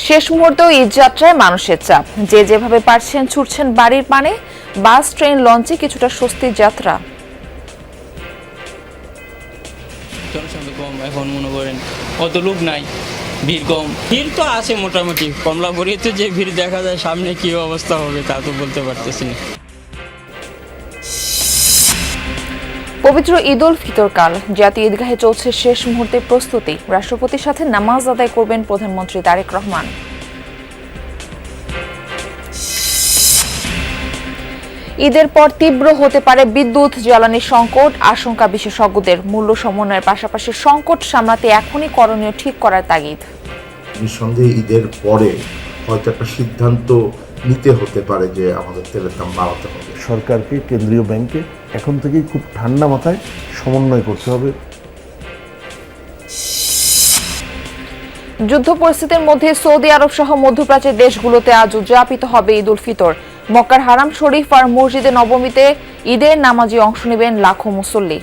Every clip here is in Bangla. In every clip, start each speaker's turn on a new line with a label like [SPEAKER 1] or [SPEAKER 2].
[SPEAKER 1] শেষ মুহূর্তেও ঈদ যাত্রায় মানুষের চাপ, যে যেভাবে পারছেন ছুটছেন বাড়ির পানে। বাস, ট্রেন, লঞ্চে কিছুটা স্বস্তির যাত্রা।
[SPEAKER 2] জনসংখ্যা কম, এখন মনে করেন অত লোক নাই, ভিড় কম। ভিড় তো আছে মোটামুটি, কমলাপুরিতে যে ভিড় দেখা যায়, সামনে কি অবস্থা হবে তা তো বলতে পারতেছি না।
[SPEAKER 1] পবিত্র ঈদ উল ফিতর কাল জাতীয় ঈদগাহে চলছে শেষ মুহূর্তের প্রস্তুতি। রাষ্ট্রপতির সাথে নামাজ আদায় করবেন প্রধানমন্ত্রী তারেক রহমান। ঈদের পর তীব্র হতে পারে বিদ্যুৎ জ্বালানি সংকট, আশঙ্কা বিশেষজ্ঞদের। মূল্য সমন্বয়ের পাশাপাশি সংকট সামলাতে এখনই করণীয় ঠিক করার তাগিদ।
[SPEAKER 3] নিঃসন্দেহে ঈদের পরে হয়তো একটা সিদ্ধান্ত নিতে হতে পারে যে আমাদের তেলের দাম বাড়াতে হবে।
[SPEAKER 4] সরকারকে, কেন্দ্রীয় ব্যাংকে এখন থেকেই খুব ঠান্ডা মাথায় সমন্বয় করতে হবে।
[SPEAKER 1] যুদ্ধ পরিস্থিতির মধ্যে সৌদি আরব সহ মধ্যপ্রাচ্যের দেশগুলোতে আজ উদযাপিত হবে ঈদ উল ফিতর। মক্কার হারাম শরীফ আর মসজিদে নবমীতে ঈদের নামাজে অংশ নেবেন লাখো মুসল্লি।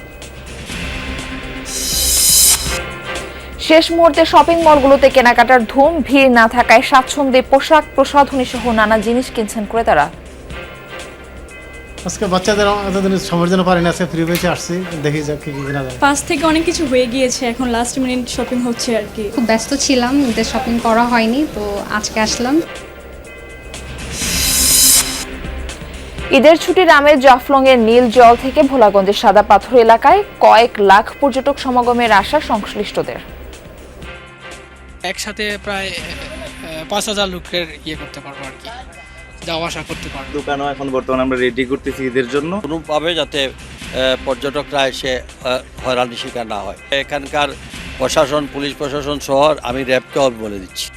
[SPEAKER 1] শেষ মুহূর্তে শপিং মলগুলোতে কেনাকাটার ধুম, ভিড় না থাকায় স্বাচ্ছন্দ্যে পোশাক, প্রসাধনী সহ নানা জিনিস কিনছেন ক্রেতারা।
[SPEAKER 5] আজকে বাচ্চাদের এতদিন সবার জন্য পারি না, আজকে ফ্রি পেয়েছে, আসছি, দেখি যাক কি কেনা যায়।
[SPEAKER 6] পাস থেকে অনেক কিছু হয়ে গিয়েছে, এখন লাস্ট মিনিট শপিং হচ্ছে আর কি।
[SPEAKER 7] খুব ব্যস্ত ছিলাম, ঈদের শপিং করা হয়নি, তো আজকে আসলাম।
[SPEAKER 1] ঈদের ছুটির আমেজ জাফলংয়ের নীল জল থেকে ভোলাগঞ্জের সাদা পাথর এলাকায় কয়েক লাখ পর্যটক সমাগমের আশা সংশ্লিষ্টদের।
[SPEAKER 8] একসাথে প্রায় 5,000 লোকের করতে পারবো আর কি, যাওয়া আসা করতে পারবো।
[SPEAKER 9] দোকানও এখন বর্তমানে আমরা রেডি করতেছি ঈদের জন্য,
[SPEAKER 10] কোনোভাবে যাতে পর্যটকরা এসে হয়রানির শিকার না হয়। এখানকার প্রশাসন, পুলিশ প্রশাসন সহ আমি র্যাবকে বলে দিচ্ছি।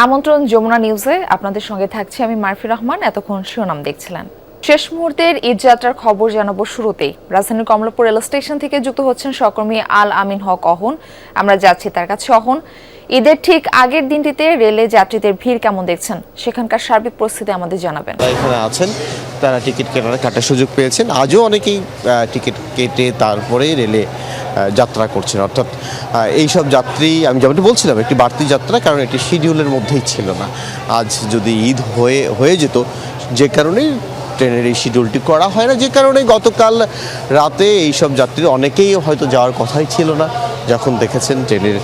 [SPEAKER 1] আমন্ত্রণ যমুনা নিউজে, আপনাদের সঙ্গে থাকছি আমি মারফি রহমান। এতক্ষণ শিরোনাম দেখছিলেন। শেষ মুহূর্তের ঈদ যাত্রার খবর জানাবো শুরুতেই। রাজধানীর কমলাপুর রেল স্টেশন থেকে যুক্ত হচ্ছেন সহকর্মী আল আমিন হক অহন। আমরা যাচ্ছি তার কাছে। অহন, ঈদের ঠিক আগের দিনটিতে রেলে যাত্রীদের ভিড় কেমন দেখছেন? সেখানকার সার্বিক পরিস্থিতি আমাদের জানাবেন।
[SPEAKER 11] এখানে আছেন, তারা টিকিট কাটার সুযোগ পেয়েছেন। আজও অনেকেই টিকিট কেটে তারপরেই রেলে যাত্রা করছেন। অর্থাৎ এইসব যাত্রী, আমি যেমনটি বলছিলাম, একটি বাড়তি যাত্রা, কারণ এটি শিডিউলের মধ্যেই ছিল না। আজ যদি ঈদ হয়ে যেত, যে কারণেই ট্রেনের এই শিডিউলটি করা হয় না, যে কারণে গতকাল রাতে এইসব যাত্রী অনেকেই হয়তো যাওয়ার কথাই ছিল না। যখন দেখেছেন ট্রেনের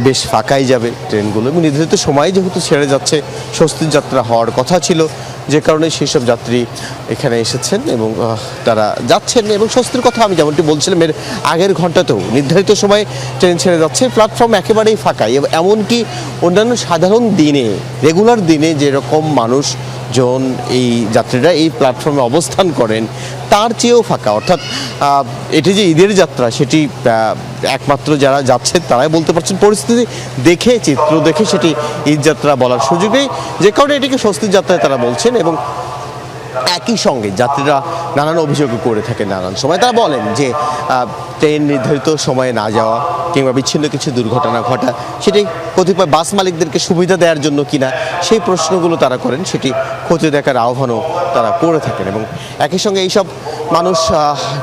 [SPEAKER 11] বেশ ফাঁকাই যাবে ট্রেনগুলো এবং নির্ধারিত সময় যেহেতু ছেড়ে যাচ্ছে, স্বস্তির যাত্রা হওয়ার কথা ছিল, যে কারণে সেই সব যাত্রী এখানে এসেছেন এবং তারা যাচ্ছেন। এবং স্বস্তির কথা আমি যেমনটি বলছিলাম, এর আগের ঘন্টাতেও নির্ধারিত সময়ে ট্রেন ছেড়ে যাচ্ছে, প্ল্যাটফর্ম একেবারেই ফাঁকা। এমনকি অন্যান্য সাধারণ দিনে, রেগুলার দিনে যেরকম মানুষজন এই যাত্রীরা এই প্ল্যাটফর্মে অবস্থান করেন, তার চেয়েও ফাঁকা। অর্থাৎ এটি যে ঈদের যাত্রা, সেটি একমাত্র যারা যাচ্ছেন তারাই বলতে পারছেন। পরিস্থিতি দেখে, চিত্র দেখে সেটি ঈদ যাত্রা বলার সুযোগ নেই, যে কারণে এটিকে স্বস্তির যাত্রায় তারা বলছেন। এবং একই সঙ্গে যাত্রীরা নানান অভিযোগ করে থাকেন। নানান সময় তারা বলেন যে ট্রেন নির্ধারিত সময়ে না যাওয়া কিংবা বিচ্ছিন্ন কিছু দুর্ঘটনা ঘটা, সেটি কতিপয় বাস মালিকদেরকে সুবিধা দেওয়ার জন্য কিনা, সেই প্রশ্নগুলো তারা করেন। সেটি খতিয়ে দেখার আহ্বানও তারা করে থাকেন। এবং একই সঙ্গে এইসব মানুষ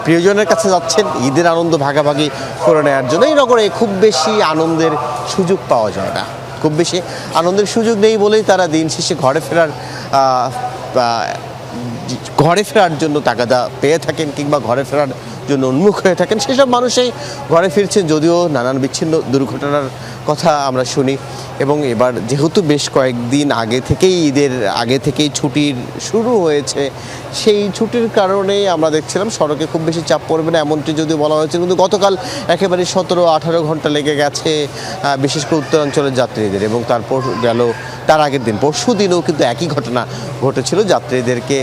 [SPEAKER 11] প্রিয়জনের কাছে যাচ্ছেন ঈদের আনন্দ ভাগাভাগি করে নেওয়ার জন্য। এই নগরে খুব বেশি আনন্দের সুযোগ পাওয়া যায় না, খুব বেশি আনন্দের সুযোগ নেই বলেই তারা দিন শেষে ঘরে ফেরার জন্য তাগাদা পেয়ে থাকেন কিংবা ঘরে ফেরার জন্য উন্মুখ হয়ে থাকেন। সেসব মানুষই ঘরে ফিরছেন, যদিও নানান বিচ্ছিন্ন দুর্ঘটনার কথা আমরা শুনি। এবং এবার যেহেতু বেশ কয়েকদিন ঈদের আগে থেকেই ছুটির শুরু হয়েছে, সেই ছুটির কারণে আমরা দেখছিলাম সড়কে খুব বেশি চাপ পড়বে না এমনটি যদিও বলা হয়েছে, কিন্তু গতকাল একেবারে 17-18 ঘন্টা লেগে গেছে বিশেষ করে উত্তরাঞ্চলের যাত্রীদের। এবং তারপর গেল তার আগের দিন, পরশু দিনেও কিন্তু একই ঘটনা ঘটেছিল। যাত্রীদেরকে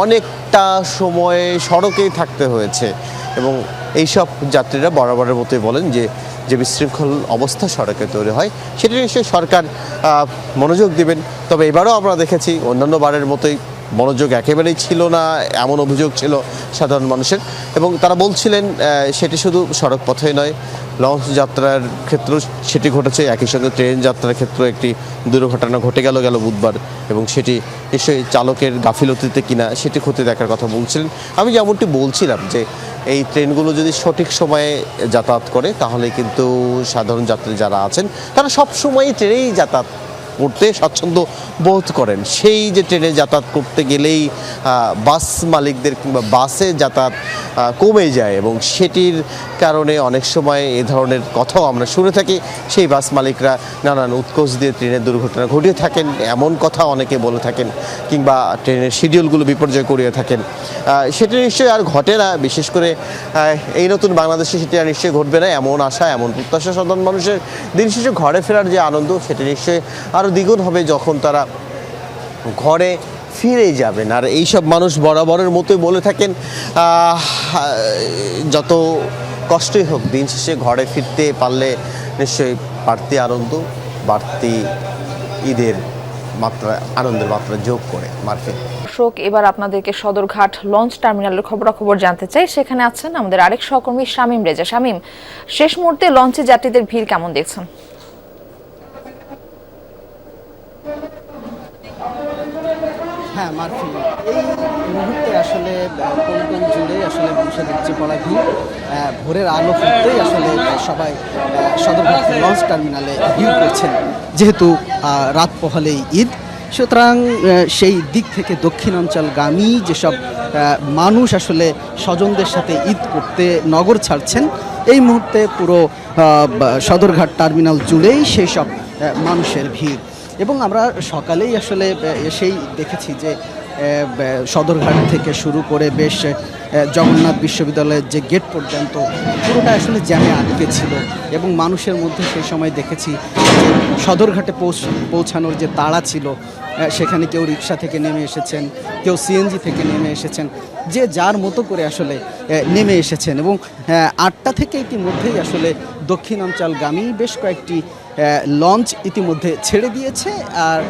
[SPEAKER 11] অনেকটা সময় সড়কেই থাকতে হয়েছে এবং এইসব যাত্রীরা বরাবরের মতোই বলেন যে বিশৃঙ্খল অবস্থা সড়কে তৈরি হয়, সেটা নিশ্চয়ই সরকার মনোযোগ দিবেন। তবে এবারও আমরা দেখেছি অন্যান্য বারের মতোই মনোযোগ একেবারেই ছিল না এমন অভিযোগ ছিল সাধারণ মানুষের, এবং তারা বলছিলেন সেটি শুধু সড়ক পথে নয়, লঞ্চ যাত্রার ক্ষেত্রেও সেটি ঘটেছে, একই সঙ্গে ট্রেন যাত্রার ক্ষেত্রেও একটি দুর্ঘটনা ঘটে গেল বুধবার, এবং সেটি নিশ্চয়ই চালকের গাফিলতিতে কিনা সেটি খতিয়ে দেখার কথা বলছিলেন। আমি যেমনটি বলছিলাম যে এই ট্রেনগুলো যদি সঠিক সময়ে যাতায়াত করে তাহলে কিন্তু সাধারণ যাত্রী যারা আছেন তারা সবসময়ই ট্রেনেই যাতায়াত করতে স্বাচ্ছন্দ্য বোধ করেন। সেই যে ট্রেনে যাতায়াত করতে গেলেই বাস মালিকদের কিংবা বাসে যাতায়াত কমে যায়, এবং সেটির কারণে অনেক সময় এ ধরনের কথাও আমরা শুনে থাকি। সেই বাস মালিকরা নানান উৎকোচ দিয়ে ট্রেনের দুর্ঘটনা ঘটিয়ে থাকেন, এমন কথা অনেকে বলে থাকেন, কিংবা ট্রেনের শিডিউলগুলো বিপর্যয় করিয়ে থাকেন। সেটি নিশ্চয়ই আর ঘটে না, বিশেষ করে এই নতুন বাংলাদেশে সেটি আর নিশ্চয়ই ঘটবে না এমন আশা, এমন প্রত্যাশা সাধারণ মানুষের। দিন শেষে ঘরে ফেরার যে আনন্দ সেটি নিশ্চয়ই আরও দ্বিগুণ হবে যখন তারা ঘরে ফিরে যাবেন। আর এইসব মানুষ বরাবরের মতোই বলে থাকেন যত কষ্টই হোক দিন শেষে ঘরে ফিরতে পারলে নিশ্চয়ই বাড়তি আনন্দ, বাড়তি ঈদের মাত্রা, আনন্দের মাত্রা যোগ করে। মার্ফি
[SPEAKER 1] দর্শক, এবার আপনাদেরকে সদরঘাট লঞ্চ টার্মিনালের খবরাখবর জানতে চাই। সেখানে আছেন আমাদের আরেক সহকর্মী শামীম রেজা। শামীম, শেষ মুহূর্তে লঞ্চে যাত্রীদের ভিড় কেমন দেখছেন?
[SPEAKER 12] হ্যাঁ মার্ফি, এই মুহূর্তে আসলে কোন জুড়ে আসলে মানুষের উপচে পড়া ভিড়। ভোরের আলো ফুটতেই আসলে সবাই সদরঘাট লঞ্চ টার্মিনালে ভিড় করছেন, যেহেতু রাত পোহালেই ঈদ। সুতরাং সেই দিক থেকে দক্ষিণাঞ্চলগামী যেসব মানুষ আসলে স্বজনদের সাথে ঈদ করতে নগর ছাড়ছেন, এই মুহূর্তে পুরো সদরঘাট টার্মিনাল জুড়েই সেই সব মানুষের ভিড়। এবং আমরা সকালেই আসলে এসেই দেখেছি যে সদরঘাট থেকে শুরু করে বেশ জগন্নাথ বিশ্ববিদ্যালয়ের যে গেট পর্যন্ত পুরোটা আসলে জ্যামে আটকে ছিল, এবং মানুষের মধ্যে সেই সময় দেখেছি যে সদরঘাটে পৌঁছানোর যে তাড়া ছিল, সেখানে কেউ রিক্সা থেকে নেমে এসেছেন, কেউ সিএনজি থেকে নেমে এসেছেন, যে যার মতো করে আসলে নেমে এসেছেন। এবং 8টা থেকে ইতিমধ্যেই আসলে দক্ষিণাঞ্চলগামী বেশ কয়েকটি লঞ্চ ইতিমধ্যে ছেড়ে দিয়েছে। আর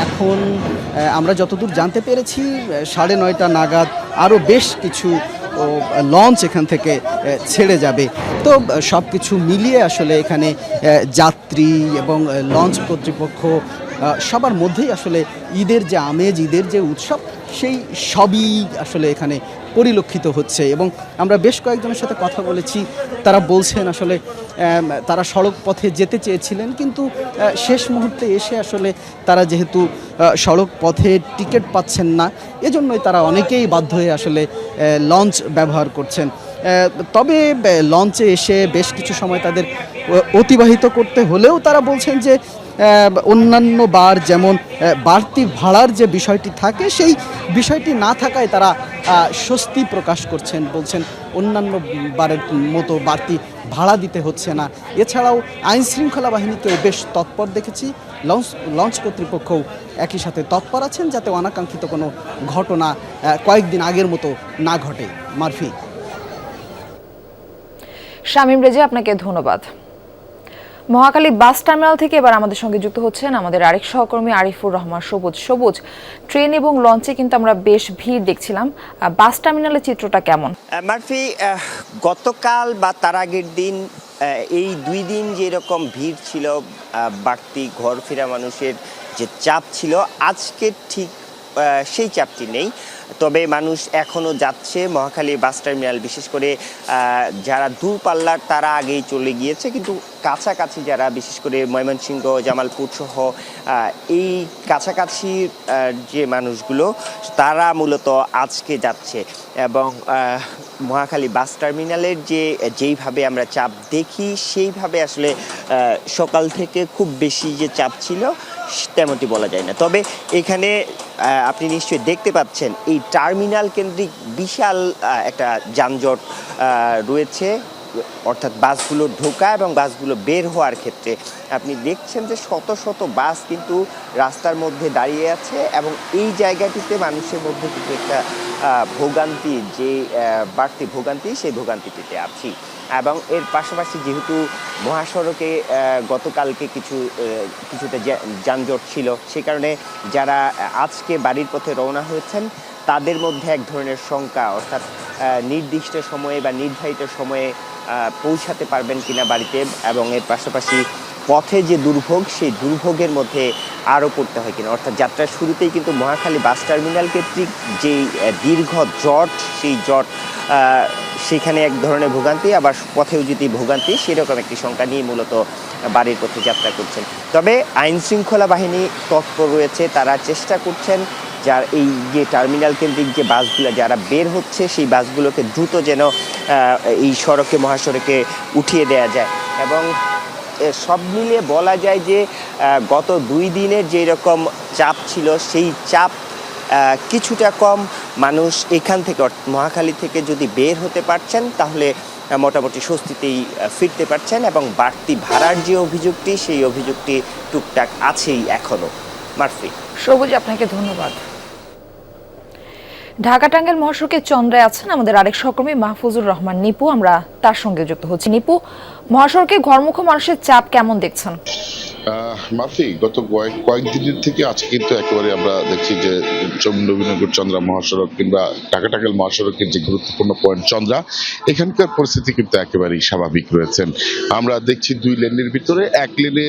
[SPEAKER 12] এখন আমরা যতদূর জানতে পেরেছি 9:30 নাগাদ আরও বেশ কিছু লঞ্চ এখান থেকে ছেড়ে যাবে। তো সব কিছু মিলিয়ে আসলে এখানে যাত্রী এবং লঞ্চ কর্তৃপক্ষ সবার মধ্যেই আসলে ঈদের যে আমেজ, ঈদের যে উৎসব, সেই সবই আসলে এখানে পরিলক্ষিত হচ্ছে। এবং আমরা বেশ কয়েকজনের সাথে কথা বলেছি, তারা বলছেন আসলে তারা সড়ক পথে যেতে চেয়েছিলেন, কিন্তু শেষ মুহূর্তে এসে আসলে তারা যেহেতু সড়ক পথে টিকিট পাচ্ছেন না, এজন্যই তারা অনেকেই বাধ্য হয়ে আসলে লঞ্চ ব্যবহার করছেন। তবে লঞ্চে এসে বেশ কিছু সময় তাদের অতিবাহিত করতে হলেও তারা বলছেন যে অন্যান্য বার যেমন বাড়তি ভাড়ার যে বিষয়টি থাকে, সেই বিষয়টি না থাকায় তারা স্বস্তি প্রকাশ করছেন। বলছেন অন্যান্য বারের মতো বাড়তি ভাড়া দিতে হচ্ছে না। এছাড়াও আইনশৃঙ্খলা বাহিনীকেও বেশ তৎপর দেখেছি, লঞ্চ কর্তৃপক্ষও একই সাথে তৎপর আছেন যাতে অনাকাঙ্ক্ষিত কোনো ঘটনা কয়েকদিন আগের মতো না ঘটে। মার্ফি।
[SPEAKER 1] শামীম রেজা, আপনাকে ধন্যবাদ। মহাখালী বাস টার্মিনাল থেকে এবার আমাদের সঙ্গে যুক্ত হচ্ছেন আমাদের আরেক সহকর্মী আরিফুর রহমান সবুজ। সবুজ, ট্রেন এবং লঞ্চে কিন্তু আমরা বেশ ভিড় দেখছিলাম, বাস টার্মিনালের চিত্রটা কেমন?
[SPEAKER 13] মার্ফি, গতকাল বা তার আগের দিন এই 2 দিন যেরকম ভিড় ছিল, বাড়তি ঘর ফেরা মানুষের যে চাপ ছিল, আজকে ঠিক সেই চাপটি নেই। তবে মানুষ এখনও যাচ্ছে মহাখালী বাস টার্মিনাল, বিশেষ করে যারা দূরপাল্লার তারা আগেই চলে গিয়েছে, কিন্তু কাছাকাছি যারা, বিশেষ করে ময়মনসিংহ, জামালপুর সহ এই কাছাকাছি যে মানুষগুলো, তারা মূলত আজকে যাচ্ছে। এবং মহাখালী বাস টার্মিনালের যেইভাবে আমরা চাপ দেখি, সেইভাবে আসলে সকাল থেকে খুব বেশি যে চাপ ছিল তেমনটি বলা যায় না। তবে এখানে আপনি নিশ্চয়ই দেখতে পাচ্ছেন এই টার্মিনাল কেন্দ্রিক বিশাল একটা যানজট রয়েছে। অর্থাৎ বাসগুলো ঢোকা এবং বাসগুলো বের হওয়ার ক্ষেত্রে আপনি দেখছেন যে শত শত বাস কিন্তু রাস্তার মধ্যে দাঁড়িয়ে আছে এবং এই জায়গাটিতে মানুষের মধ্যে কিন্তু একটা ভোগান্তি, যে বাড়তি ভোগান্তি, সেই ভোগান্তিটিতে আছি। এবং এর পাশাপাশি যেহেতু মহাসড়কে গতকালকে কিছুটা যানজট ছিল, সে কারণে যারা আজকে বাড়ির পথে রওনা হয়েছেন তাদের মধ্যে এক ধরনের শঙ্কা, অর্থাৎ নির্দিষ্ট সময়ে বা নির্ধারিত সময়ে পৌঁছাতে পারবেন কিনা বাড়িতে, এবং এর পাশাপাশি পথে যে দুর্ভোগ, সেই দুর্ভোগের মধ্যে আরও পড়তে হয় কিনা। অর্থাৎ যাত্রার শুরুতেই কিন্তু মহাখালী বাস টার্মিনাল কেন্দ্রিক যেই দীর্ঘ জট, সেই জট সেখানে এক ধরনের ভোগান্তি, আবার পথেও যদি ভোগান্তি, সেরকম একটি সংখ্যা নিয়ে মূলত বাড়ির পথে যাত্রা করছেন। তবে আইন শৃঙ্খলা বাহিনী তৎপর রয়েছে, তারা চেষ্টা করছেন যার এই যে টার্মিনাল কেন্দ্রিক যে বাসগুলো যারা বের হচ্ছে, সেই বাসগুলোকে দ্রুত যেন এই সড়কে, মহাসড়কে উঠিয়ে দেওয়া যায়। এবং সব মিলিয়ে বলা যায় যে গত 2 দিনের যে রকম চাপ ছিল, সেই চাপ কিছুটা কম। মানুষ এখান থেকে, মহাখালী থেকে যদি বের হতে পারছেন তাহলে মোটামুটি স্বস্তিতেই ফিরতে পারছেন, এবং বাড়তি ভাড়ার যে অভিযোগটি, সেই অভিযোগটি টুকটাক আছেই এখনও। মারফি।
[SPEAKER 1] সবুজ, আপনাকে ধন্যবাদ। ঢাকা টাঙ্গাইল মহাসড়কে চন্দ্রায় আছেন আমাদের আরেক সহকর্মী মাহফুজুর রহমান নিপু, আমরা তার সঙ্গে যুক্ত হচ্ছি। নিপু, মহাসড়কে ঘরমুখো মানুষের চাপ কেমন দেখছেন?
[SPEAKER 14] মাফি, গত কয়েকদিনের থেকে আজকে কিন্তু একেবারে আমরা দেখছি যে নবীনগর চন্দ্রা মহাসড়ক কিংবা ঢাকা টাঙ্গাইল মহাসড়কের যে গুরুত্বপূর্ণ পয়েন্ট চন্দ্রা, এখানকার পরিস্থিতি কিন্তু একেবারেই স্বাভাবিক রয়েছেন। আমরা দেখছি 2 লেনের ভিতরে 1 লেনে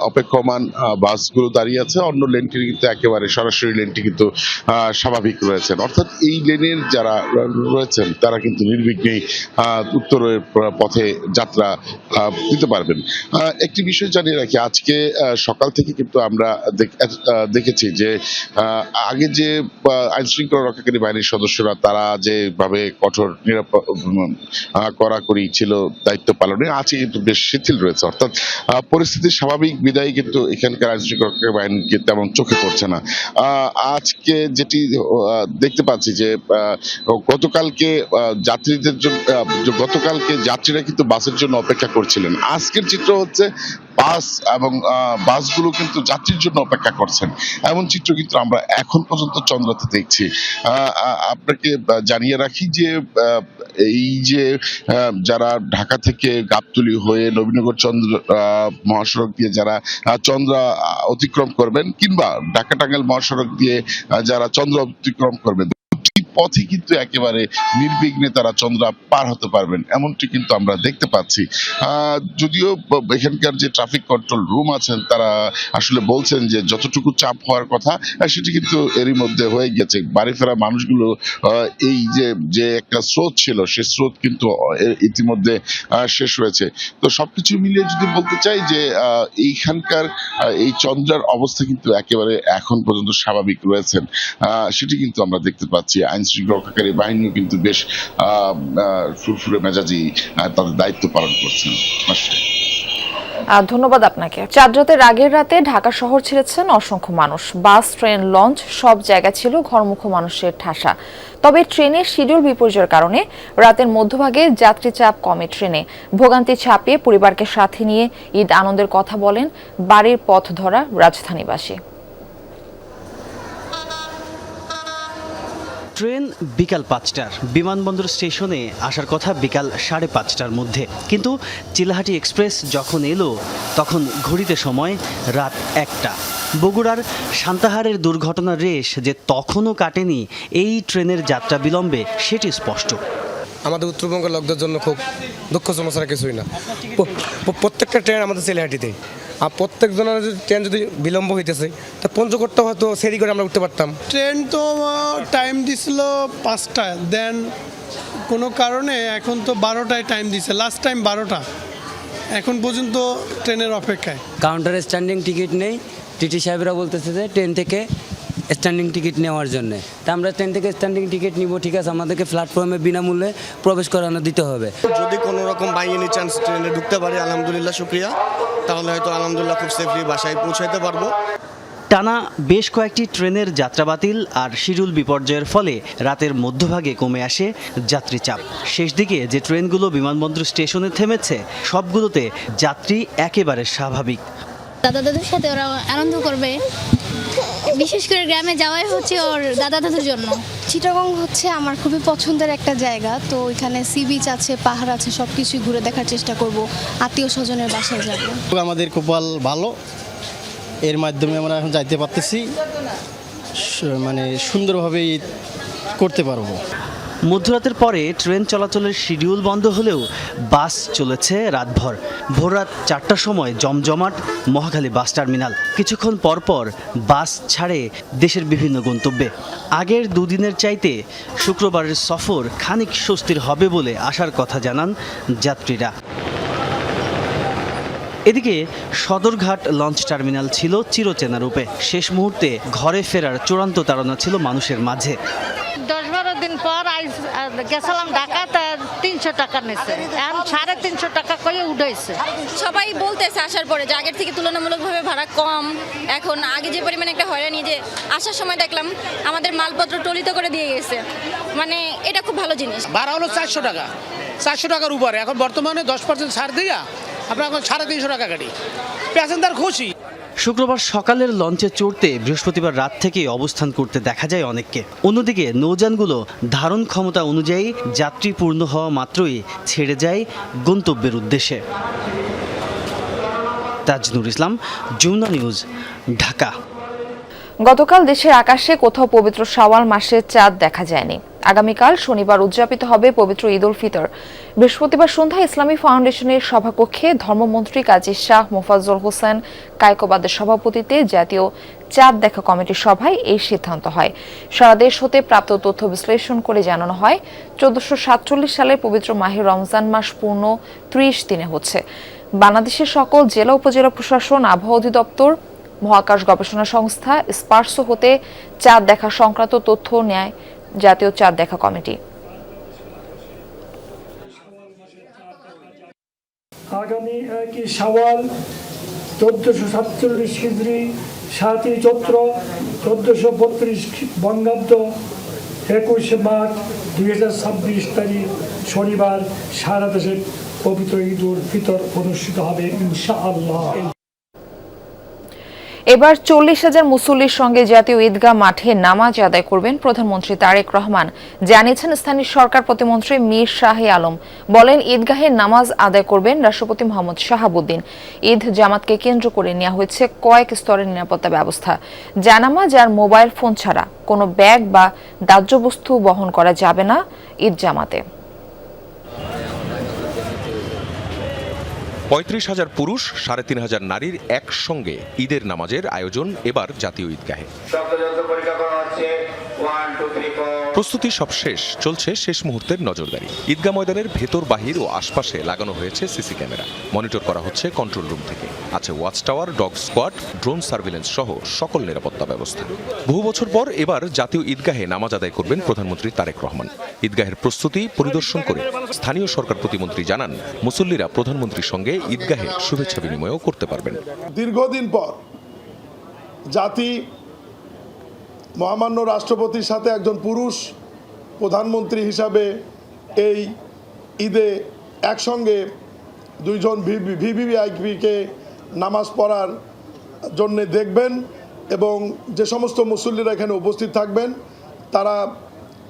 [SPEAKER 14] অপেক্ষমান বাসগুলো দাঁড়িয়ে আছে, অন্য লেনটি কিন্তু একেবারে সরাসরি লেনটি কিন্তু স্বাভাবিক রয়েছেন। অর্থাৎ এই লেনের যারা রয়েছেন তারা কিন্তু নির্বিঘ্নেই উত্তরের পথে যাত্রা দিতে পারবেন। একটি বিষয় জানিয়ে রাখি, আজকে সকাল থেকে কিন্তু আমরা দেখেছি যে আগে যে আইন শৃঙ্খলা রক্ষাকারী বাহিনীর সদস্যরা তারা যেভাবে কঠোর কড়াকড়ি ছিল দায়িত্ব পালনে, আজকে কিন্তু বেশ শিথিল রয়েছে। অর্থাৎ পরিস্থিতি স্বাভাবিক বিদায় কিন্তু এখানকার আইন শৃঙ্খলা রক্ষাকারী বাহিনীকে তেমন চোখে পড়ছে না। আজকে যেটি দেখতে পাচ্ছি যে গতকালকে যাত্রীদের জন্য, গতকালকে যাত্রীরা কিন্তু বাসের জন্য অপেক্ষা করছিলেন। আজকের চিত্র হচ্ছে বাস এবং বাসগুলো কিন্তু যাত্রীর জন্য অপেক্ষা করছেন, এমন চিত্র কিন্তু আমরা এখন পর্যন্ত চন্দ্রাতে দেখছি। আপনাকে জানিয়ে রাখি যে এই যে যারা ঢাকা থেকে গাবতলী হয়ে নবীনগর মহাসড়ক দিয়ে যারা চন্দ্রা অতিক্রম করবেন, কিংবা ঢাকা টাঙ্গাইল মহাসড়ক দিয়ে যারা চন্দ্রা অতিক্রম করবেন, পথে কিন্তু একেবারে নির্বিঘ্নে তারা চন্দ্রা পার হতে পারবেন, এমনটি কিন্তু আমরা দেখতে পাচ্ছি। যদিও এখানকার যে ট্রাফিক কন্ট্রোল রুম আছেন তারা আসলে বলছেন যে যতটুকু চাপ হওয়ার কথা সেটি কিন্তু এরই মধ্যে হয়ে গেছে। বাড়ি ফেরা মানুষগুলো এই যে একটা স্রোত ছিল, সেই স্রোত কিন্তু ইতিমধ্যে শেষ হয়েছে। তো সবকিছু মিলিয়ে যদি বলতে চাই যে এইখানকার এই চন্দ্রার অবস্থা কিন্তু একেবারে এখন পর্যন্ত স্বাভাবিক রয়েছেন, সেটি কিন্তু আমরা দেখতে পাচ্ছি। আইন শৃঙ্খলা রক্ষাকারী বাহিনীও কিন্তু বেশ ফুরফুরে মেজাজি তাদের দায়িত্ব পালন করছেন।
[SPEAKER 1] ধন্যবাদ আপনাকে। চাঁদ রাতের আগের রাতে ঢাকা শহর ছেড়েছেন অসংখ্য মানুষ। বাস, ট্রেন, লঞ্চ সব জায়গা ছিল ঘরমুখো মানুষের ঠাসা। তবে ট্রেনের শিডিউল বিপর্যয়ের কারণে রাতের মধ্যভাগে যাত্রী চাপ কমে ট্রেনে। ভোগান্তি ছাপিয়ে পরিবারকে সাথে নিয়ে ঈদ আনন্দের কথা বলেন বাড়ির পথ ধরা রাজধানীবাসী।
[SPEAKER 15] ট্রেন বিকাল 5টার, বিমানবন্দর স্টেশনে আসার কথা বিকাল 5:30টার মধ্যে, কিন্তু চিলাহাটি এক্সপ্রেস যখন এলো তখন ঘড়িতে সময় রাত 1টা। বগুড়ার সান্তাহারের দুর্ঘটনার রেশ যে তখনও কাটেনি এই ট্রেনের যাত্রা বিলম্বে, সেটি স্পষ্ট।
[SPEAKER 16] আমাদের উত্তরবঙ্গের লোকদের জন্য খুব দুঃখ সমস্যা কিছুই না। প্রত্যেকটা ট্রেন আমাদের চিলাহাটিতে, আর প্রত্যেক জনের ট্রেন যদি বিলম্ব হইতেছে তা পঞ্চগড়টা হয়তো সেরি করে আমরা উঠতে পারতাম।
[SPEAKER 17] ট্রেন তো টাইম দিছিল 5টা, দেন কোনো কারণে এখন তো 12টায় টাইম দিছে, লাস্ট টাইম 12টা, এখন পর্যন্ত ট্রেনের অপেক্ষায়।
[SPEAKER 18] কাউন্টারে স্ট্যান্ডিং টিকিট নেই, টিটি সাহেবরা বলতেছে যে ট্রেন থেকে স্ট্যান্ডিং টিকিট নেওয়ার জন্য। তা আমরা ট্রেন থেকে স্ট্যান্ডিং টিকিট নিব, ঠিক আছে, আমাদেরকে প্ল্যাটফর্মে বিনামূল্যে প্রবেশ করানো দিতে হবে।
[SPEAKER 16] যদি কোনো রকম বাই এনি চান্স ট্রেনে ঢুকতে পারি, আলহামদুলিল্লাহ শুক্রিয়া, তাহলে হয়তো আলহামদুলিল্লাহ খুব সেফলি বাসায় পৌঁছাইতে পারবো।
[SPEAKER 15] টানা বেশ কয়েকটি ট্রেনের যাত্রা বাতিল আর শিডিউল বিপর্যয়ের ফলে রাতের মধ্যভাগে কমে আসে যাত্রী চাপ। শেষ দিকে যে ট্রেনগুলো বিমানবন্দর স্টেশনে থেমেছে সবগুলোতে যাত্রী একেবারে স্বাভাবিক।
[SPEAKER 19] দাদা দাদুর সাথে ওরা আনন্দ করবে, বিশেষ করে গ্রামে যাওয়াই হচ্ছে ওর দাদা দাদুর জন্য।
[SPEAKER 20] চিটাগং হচ্ছে আমার খুবই পছন্দের একটা জায়গা, তো ওইখানে সি বিচ আছে, পাহাড় আছে, সব কিছুই ঘুরে দেখার চেষ্টা করব। আত্মীয় স্বজনের বাসায় যাব।
[SPEAKER 5] আমাদের কপাল ভালো, এর মাধ্যমে আমরা এখন যাইতে পারতেছি, মানে সুন্দরভাবে করতে পারবো।
[SPEAKER 15] মধ্যরাতের পরে ট্রেন চলাচলের শিডিউল বন্ধ হলেও বাস চলেছে রাতভর। ভোররাত 4টার সময় জমজমাট মহাখালী বাস টার্মিনাল। কিছুক্ষণ পরপর বাস ছাড়ে দেশের বিভিন্ন গন্তব্যে। আগের দুদিনের চাইতে শুক্রবারের সফর খানিক স্বস্তির হবে বলে আশার কথা জানান যাত্রীরা। এদিকে সদরঘাট লঞ্চ টার্মিনাল ছিল চিরচেনা রূপে। শেষ মুহূর্তে ঘরে ফেরার চূড়ান্ত তাড়না ছিল মানুষের মাঝে।
[SPEAKER 21] 10-12 দিন পর গেছিলাম ঢাকাতে, 300 টাকা নিচ্ছে, এখন 350 টাকা করে উঠাইছে।
[SPEAKER 22] সবাই বলতেছে আসার পরে যে আগের থেকে তুলনামূলকভাবে ভাড়া কম। এখন আগে যে পরিমাণে একটা হয়রানি, যে আসার সময় দেখলাম আমাদের মালপত্র টলিত করে দিয়ে গেছে, মানে এটা খুব ভালো জিনিস।
[SPEAKER 8] ভাড়া হলো 400 টাকা, 400 টাকার উপরে। এখন বর্তমানে 10% ছাড় দিয়া আপনার এখন 350 টাকা গাড়ি, প্যাসেঞ্জার খুশি।
[SPEAKER 15] শুক্রবার সকালের লঞ্চে চড়তে বৃহস্পতিবার রাত থেকে অবস্থান করতে দেখা যায় অনেককে। অন্যদিকে নৌযানগুলো ধারণ ক্ষমতা অনুযায়ী যাত্রী পূর্ণ হওয়া মাত্রই ছেড়ে যায় গন্তব্যের উদ্দেশ্যে। তাজনুর ইসলাম, যমুনা নিউজ, ঢাকা।
[SPEAKER 1] গতকাল দেশের আকাশে কোথাও পবিত্র শাওয়াল মাসের চাঁদ দেখা যায়নি। আগামীকাল শনিবার উদযাপিত হবে পবিত্র ঈদ উল ফিতর। বৃহস্পতিবার সন্ধ্যায় ইসলামী ফাউন্ডেশনের সভাকক্ষে ধর্মমন্ত্রী কাজী শাহ মোফাজ্জল হোসেন কায়কোবাদের সভাপতিত্বে জাতীয় চাঁদ দেখা কমিটির সভায় এই সিদ্ধান্ত হয়। সারা দেশ হতে প্রাপ্ত তথ্য বিশ্লেষণ করে জানানো হয় 1447 সালের পবিত্র মাহে রমজান মাস পূর্ণ 30 দিনে হচ্ছে। বাংলাদেশের সকল জেলা উপজেলা প্রশাসন, আবহাওয়া অধিদপ্তর, মহাকাশ গবেষণা সংস্থা স্পার্সো হতে চাঁদ দেখা সংক্রান্ত তথ্য নেয় জাতীয় চাঁদ দেখা কমিটি।
[SPEAKER 23] আগামী 1 শাওয়াল 1447 হিজরি 7 চৈত্র 1432 বঙ্গাব্দ 21 মার্চ 2026 তারিখ শনিবার সারা দেশে পবিত্র ঈদ উল ফিতর অনুষ্ঠিত হবে ইনশাআল্লাহ।
[SPEAKER 1] এবার 40,000 মুসল্লির সঙ্গে জাতীয় ঈদগাহ মাঠে নামাজ আদায় করবেন প্রধানমন্ত্রী তারেক রহমান, জানিয়েছেন স্থানীয় সরকার প্রতিমন্ত্রী মীর শাহে আলম। বলেন, ঈদগাহে নামাজ আদায় করবেন রাষ্ট্রপতি মোহাম্মদ শাহাবুদ্দিন। ঈদ জামাতকে কেন্দ্র করে নেওয়া হয়েছে কয়েক স্তরের নিরাপত্তা ব্যবস্থা। জানামাজ আর মোবাইল ফোন ছাড়া কোনো ব্যাগ বা দাহ্য বস্তু বহন করা যাবে না ঈদ জামাতে।
[SPEAKER 24] 35,000 পুরুষ, 3,500 নারীর একসঙ্গে ঈদের নামাজের আয়োজন এবার জাতীয় ঈদগাহে। প্রস্তুতি সব শেষ, চলছে শেষ মুহূর্তের নজরদারি। ঈদগাহ ময়দানের ভেতর, বাহির ও আশপাশে লাগানো হয়েছে সিসি ক্যামেরা। মনিটর করা হচ্ছে কন্ট্রোল রুম থেকে। আছে watch tower, dog squad, drone surveillance সহ সকল নিরাপত্তা ব্যবস্থা। বহু বছর পর এবার জাতীয় ঈদগাহে নামাজ আদায় করবেন প্রধানমন্ত্রী তারেক রহমান। ঈদগাহের প্রস্তুতি পরিদর্শন করে স্থানীয় সরকার প্রতিমন্ত্রী জানান, মুসল্লিরা প্রধানমন্ত্রীর সঙ্গে ঈদগাহে শুভেচ্ছা বিনিময়ও করতে পারবেন।
[SPEAKER 25] দীর্ঘদিন পর জাতি মহামান্য রাষ্ট্রপতির সাথে একজন পুরুষ প্রধানমন্ত্রী হিসাবে এই ঈদে একসঙ্গে দুইজন ভিভিআইপিকে নামাজ পড়ার জন্যে দেখবেন এবং যে সমস্ত মুসল্লিরা এখানে উপস্থিত থাকবেন তারা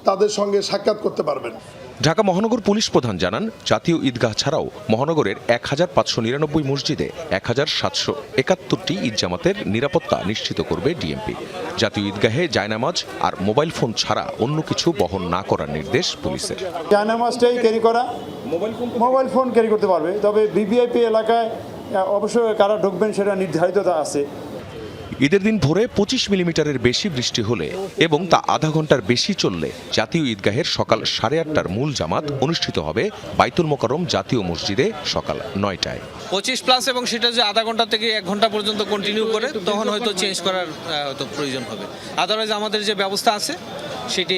[SPEAKER 25] তাদের সঙ্গে সাক্ষাৎ করতে পারবেন।
[SPEAKER 24] ঢাকা মহানগর পুলিশ প্রধান জানান, জাতীয় ঈদগাহ ছাড়াও মহানগরের 1599 মসজিদে 1771টি ঈদ জামাতের নিরাপত্তা নিশ্চিত করবে ডিএমপি। জাতীয় ঈদগাহে জায়নামাজ আর মোবাইল ফোন ছাড়া অন্য কিছু বহন না করার নির্দেশ পুলিশের।
[SPEAKER 26] জায়নামাজটাই ক্যারি করা, মোবাইল ফোন ক্যারি করতে পারবে, তবে ভিভিআইপি এলাকায় অবশ্যই কারা ঢুকবেন সেটা নির্ধারিত আছে।
[SPEAKER 24] ঈদের দিন ভোরে 25 মিলিমিটারের বেশি বৃষ্টি হলে এবং তা আধা ঘন্টার বেশি চললে জাতীয় ঈদগাহের সকাল 8:30টার মূল জামাত অনুষ্ঠিত হবে বাইতুল মোকাররম জাতীয় মসজিদে সকাল 9টায়।
[SPEAKER 27] 25+ এবং সেটা যে আধা ঘন্টা থেকে 1 ঘন্টা পর্যন্ত কন্টিনিউ করে তখন হয়তো চেঞ্জ করার হয়তো প্রয়োজন হবে। আদারওয়াইজ আমাদের যে ব্যবস্থা আছে সেটি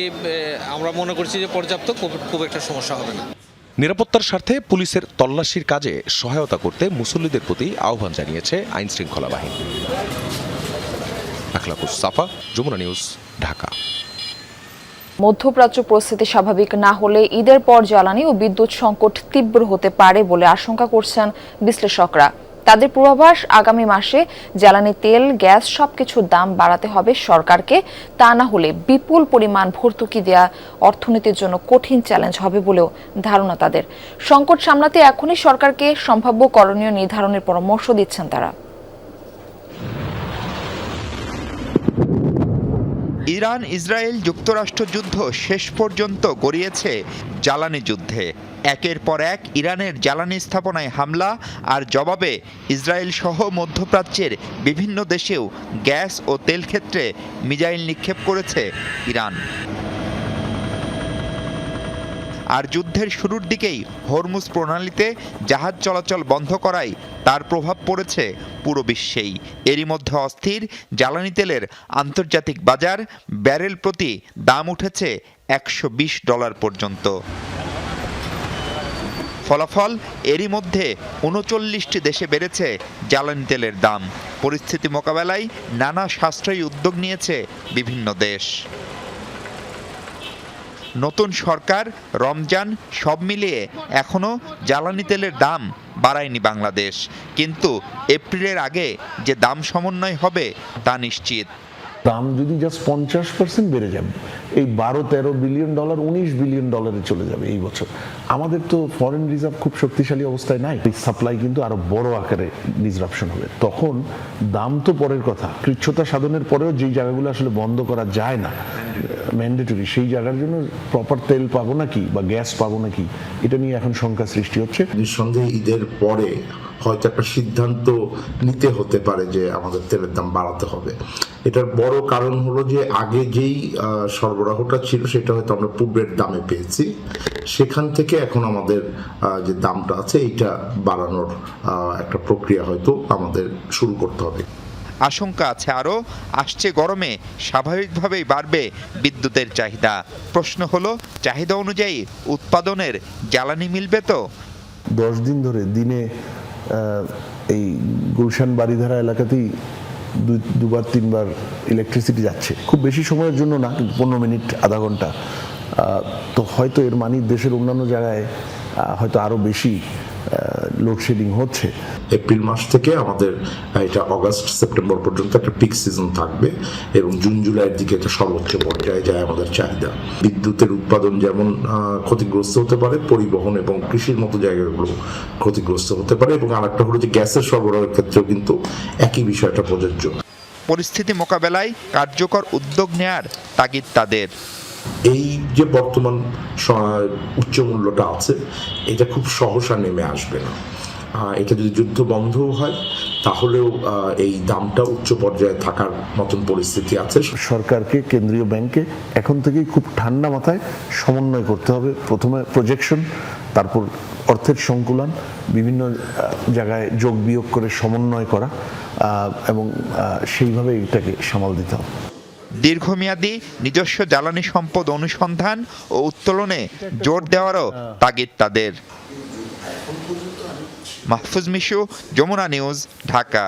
[SPEAKER 27] আমরা মনে করছি যে পর্যাপ্ত, খুব একটা সমস্যা হবে না।
[SPEAKER 24] নিরাপত্তার স্বার্থে পুলিশের তল্লাশির কাজে সহায়তা করতে মুসল্লিদের প্রতি আহ্বান জানিয়েছে আইনশৃঙ্খলা বাহিনী। আখলাকুস সাফা, যমুনা নিউজ, ঢাকা।
[SPEAKER 1] মধ্যপ্রাচ্য পরিস্থিতি স্বাভাবিক না হলে ঈদের পর জ্বালানি ও বিদ্যুৎ সংকট তীব্র হতে পারে বলে আশঙ্কা করছেন বিশ্লেষকরা। তাদের পূর্বাভাস, আগামী মাসে জ্বালানি তেল, গ্যাস সবকিছুর দাম বাড়াতে হবে সরকারকে। তা না হলে বিপুল পরিমাণ ভর্তুকি দেয়া অর্থনীতির জন্য কঠিন চ্যালেঞ্জ হবে বলেও ধারণা তাদের। সংকট সামলাতে এখনই সরকারকে সম্ভাব্য করণীয় নির্ধারণের পরামর্শ দিচ্ছেন তারা।
[SPEAKER 2] ইরান ইসরায়েল যুক্তরাষ্ট্র যুদ্ধ শেষ পর্যন্ত গড়িয়েছে জ্বালানি যুদ্ধে। একের পর এক ইরানের জ্বালানি স্থাপনায় হামলা আর জবাবে ইসরায়েল সহ মধ্যপ্রাচ্যের বিভিন্ন দেশেও গ্যাস ও তেল ক্ষেত্রে মিসাইল নিক্ষেপ করেছে ইরান। আর যুদ্ধের শুরুর দিকেই হরমুজ প্রণালীতে জাহাজ চলাচল বন্ধ করায় তার প্রভাব পড়েছে পুরো বিশ্বেই। এরই মধ্যে অস্থির জ্বালানি তেলের আন্তর্জাতিক বাজার, ব্যারেল প্রতি দাম উঠেছে $120 পর্যন্ত। ফলাফল, এরই মধ্যে 39টি দেশে বেড়েছে জ্বালানি তেলের দাম। পরিস্থিতি মোকাবেলায় নানা সাশ্রয়ী উদ্যোগ নিয়েছে বিভিন্ন দেশ। নতুন সরকার, রমজান সব মিলিয়ে এখনও জ্বালানি তেলের দাম বাড়ায়নি বাংলাদেশ, কিন্তু এপ্রিলের আগে যে দাম সমন্বয় হবে তা নিশ্চিত।
[SPEAKER 3] দাম যদি জাস্ট 50% বেড়ে যাবে, এই $12-13 বিলিয়ন $19 বিলিয়ন চলে যাবে এই বছর। আমাদের তো ফরেন রিজার্ভ খুব শক্তিশালী অবস্থায় নাই, এই সাপ্লাই কিন্তু আরো বড় আকারে ডিসরাপশন হবে। তখন দাম তো পরের কথা, কৃচ্ছ্রতা সাধনের পরেও যেই জায়গাগুলো আসলে বন্ধ করা যায় না ম্যান্ডেটরি, সেই জায়গার জন্য প্রপার তেল পাবো নাকি বা গ্যাস পাবো নাকি, এটা নিয়ে এখন শঙ্কা সৃষ্টি হচ্ছে।
[SPEAKER 4] নিঃসন্দেহে ঈদের পরে হয়তো একটা সিদ্ধান্ত নিতে হতে পারে যে আমাদের তেলের দাম বাড়াতে হবে। এটার বড় কারণ হলো যে আগে যেই সরবরাহটা ছিল সেটা হয়তো আমরা পূর্বের দামে পেয়েছি, সেখান থেকে এখন আমাদের যে দামটা আছে এইটা বাড়ানোর একটা প্রক্রিয়া হয়তো আমাদের শুরু করতে হবে।
[SPEAKER 2] আশঙ্কা আছে আরও আসছে গরমে স্বাভাবিকভাবেই বাড়বে বিদ্যুতের চাহিদা। প্রশ্ন হলো, চাহিদা অনুযায়ী উৎপাদনের জ্বালানি মিলবে তো?
[SPEAKER 3] 10 দিন ধরে দিনে এই গুলশান বাড়িধারা এলাকাতেই দুবার তিনবার ইলেকট্রিসিটি যাচ্ছে। খুব বেশি সময়ের জন্য না, 15 মিনিট আধা ঘন্টা। তো হয়তো এর মানে দেশের অন্যান্য জায়গায় হয়তো আরো বেশি লোডশেডিং হচ্ছে।
[SPEAKER 4] এপ্রিল মাস থেকে আমাদের এটা অগাস্ট সেপ্টেম্বর পর্যন্ত একটা পিক সিজন থাকবে এবং জুন জুলাইয়ের দিকে এটা সর্বোচ্চ পর্যায়ে যায় আমাদের চাহিদা। বিদ্যুতের উৎপাদন যেমন ক্ষতিগ্রস্ত হতে পারে, পরিবহন এবং কৃষির মতো জায়গাগুলো ক্ষতিগ্রস্ত হতে পারে, এবং আরেকটা হলো যে গ্যাসের সরবরাহের ক্ষেত্রেও কিন্তু একই বিষয়টা প্রযোজ্য।
[SPEAKER 2] পরিস্থিতি মোকাবেলায় কার্যকর উদ্যোগ নেয়ার তাগিদ তাদের।
[SPEAKER 4] এই যে বর্তমান উচ্চ মূল্যটা আছে, এটা খুব সহসা নেমে আসবে না। এটা যদি যুদ্ধ বন্ধ হয় তাহলেও এই দামটা উচ্চ পর্যায়ে থাকার মতন পরিস্থিতি আছে।
[SPEAKER 3] সরকারকে, কেন্দ্রীয় ব্যাংকে এখন থেকেই খুব ঠান্ডা মাথায় সমন্বয় করতে হবে। প্রথমে প্রজেকশন, তারপর অর্থের সংকুলন, বিভিন্ন জায়গায় যোগ বিয়োগ করে সমন্বয় করা এবং সেইভাবে এটাকে সামাল দিতে হবে।
[SPEAKER 2] দীর্ঘমেয়াদী নিজস্ব জ্বালানি সম্পদ অনুসন্ধান ও উত্তোলনে জোর দেওয়ারও তাগিদ তাদের। মাহফুজ মিশু, যমুনা নিউজ, ঢাকা।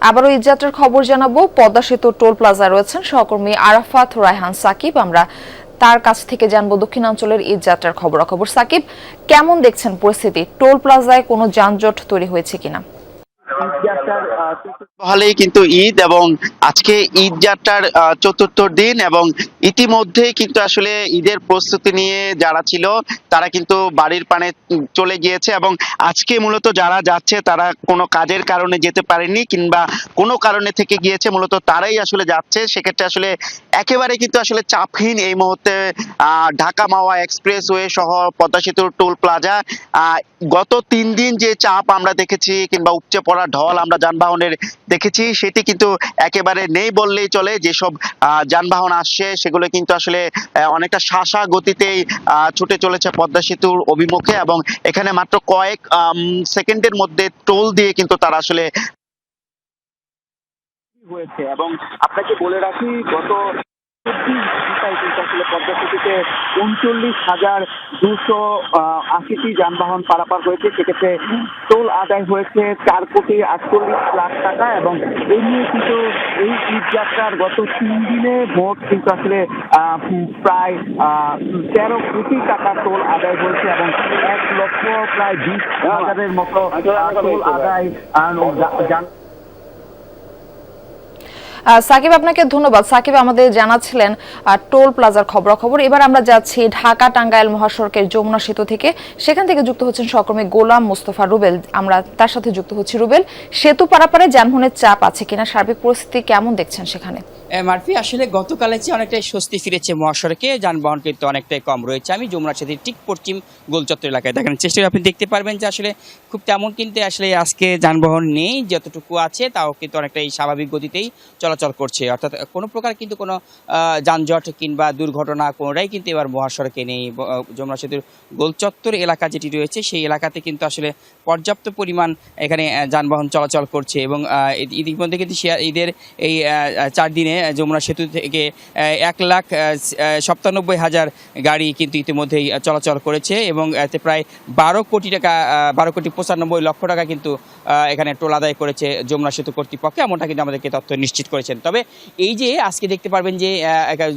[SPEAKER 1] আবারও ঈদযাত্রার খবর জানাবো। পদ্মা সেতু টোল প্লাজায় রয়েছেন সহকর্মী আরাফাত রায়হান সাকিব। আমরা তার কাছ থেকে জানবো দক্ষিণাঞ্চলের ঈদযাত্রার খবরাখবর। সাকিব, কেমন দেখছেন পরিস্থিতি? টোল প্লাজায় কোনো যানজট তৈরি হয়েছে কিনা?
[SPEAKER 6] হলেই কিন্তু ঈদ এবং আজকে ঈদ যাত্রার চতুর্থ দিন, এবং ইতিমধ্যেই কিন্তু আসলে ঈদের প্রস্তুতি নিয়ে যারা ছিল তারা কিন্তু বাড়ির পানে চলে গিয়েছে, এবং আজকে মূলত যারা যাচ্ছে তারা কোনো কাজের কারণে যেতে পারেনি কিংবা কোনো কারণে থেকে গিয়েছে, মূলত তারাই আসলে যাচ্ছে। সেক্ষেত্রে আসলে একেবারে কিন্তু আসলে চাপহীন এই মুহূর্তে ঢাকা মাওয়া এক্সপ্রেসওয়ে সহ পদ্মা সেতুর টোল প্লাজা। গত 3 দিন যে চাপ আমরা দেখেছি কিংবা উপচে পড়া ঢল আমরা যানবাহনের দেখেছি, সেটি কিন্তু একেবারে নেই বললেই চলে। যেসব যানবাহন আসছে সেগুলো কিন্তু আসলে অনেকটা শাসা গতিতেই ছুটে চলেছে পদ্মা সেতুর অভিমুখে, এবং এখানে মাত্র কয়েক সেকেন্ডের মধ্যে টোল দিয়ে কিন্তু তারা আসলে হয়েছে। এবং আপনাকে বলে রাখি, গত
[SPEAKER 7] আসলে পদ্মা সেতুতে 39,280টি যানবাহন পারাপার হয়েছে। সেক্ষেত্রে টোল আদায় হয়েছে 4,48,00,00,000 টাকা এবং এই নিয়ে কিন্তু এই ঈদযাত্রার গত 3 দিনে মোট কিন্তু আসলে প্রায় 13 কোটি টাকা টোল আদায় হয়েছে এবং 1,20,000-এর মতো টোল আদায়
[SPEAKER 1] সাকিব, আপনাকে ধন্যবাদ। সাকিব আমাদের জানাচ্ছিলেন টোল প্লাজার খবরাখবর। এবার আমরা যাচ্ছি ঢাকা টাঙ্গাইল মহাসড়কের যমুনা সেতু থেকে। সেখান থেকে যুক্ত হচ্ছেন সহকর্মী গোলাম মোস্তফা রুবেল। আমরা তার সাথে যুক্ত হচ্ছি। রুবেল, সেতু পারাপারে যানবাহনের চাপ আছে কিনা, সার্বিক পরিস্থিতি কেমন দেখছেন সেখানে?
[SPEAKER 9] মারফি, আসলে গতকালের চেয়ে অনেকটাই স্বস্তি ফিরেছে মহাসড়কে, যানবাহন কিন্তু অনেকটাই কম রয়েছে। আমি যমুনা সেতুর ঠিক পশ্চিম গোলচত্বর এলাকায় দেখানোর চেষ্টা করি। আপনি দেখতে পারবেন যে আসলে খুব তেমন কিন্তু আসলে আজকে যানবাহন নেই, যতটুকু আছে তাও কিন্তু অনেকটাই স্বাভাবিক গতিতেই চলাচল করছে। অর্থাৎ কোনো প্রকার কিন্তু কোনো যানজট কিংবা দুর্ঘটনা কোনোটাই কিন্তু এবার মহাসড়কে নেই। যমুনা সেতুর গোলচত্বর এলাকা যেটি রয়েছে সেই এলাকাতে কিন্তু আসলে পর্যাপ্ত পরিমাণ এখানে যানবাহন চলাচল করছে এবং ইতিমধ্যে কিন্তু ঈদের এই 4 দিনে যমুনা সেতু থেকে 1,97,000 গাড়ি কিন্তু ইতিমধ্যেই চলাচল করেছে এবং এতে প্রায় 12,95,00,000 টাকা কিন্তু এখানে টোল আদায় করেছে যমুনা সেতু কর্তৃপক্ষ, এমনটা কিন্তু আমাদেরকে তথ্য নিশ্চিত করেছেন। তবে এই যে আজকে দেখতে পারবেন যে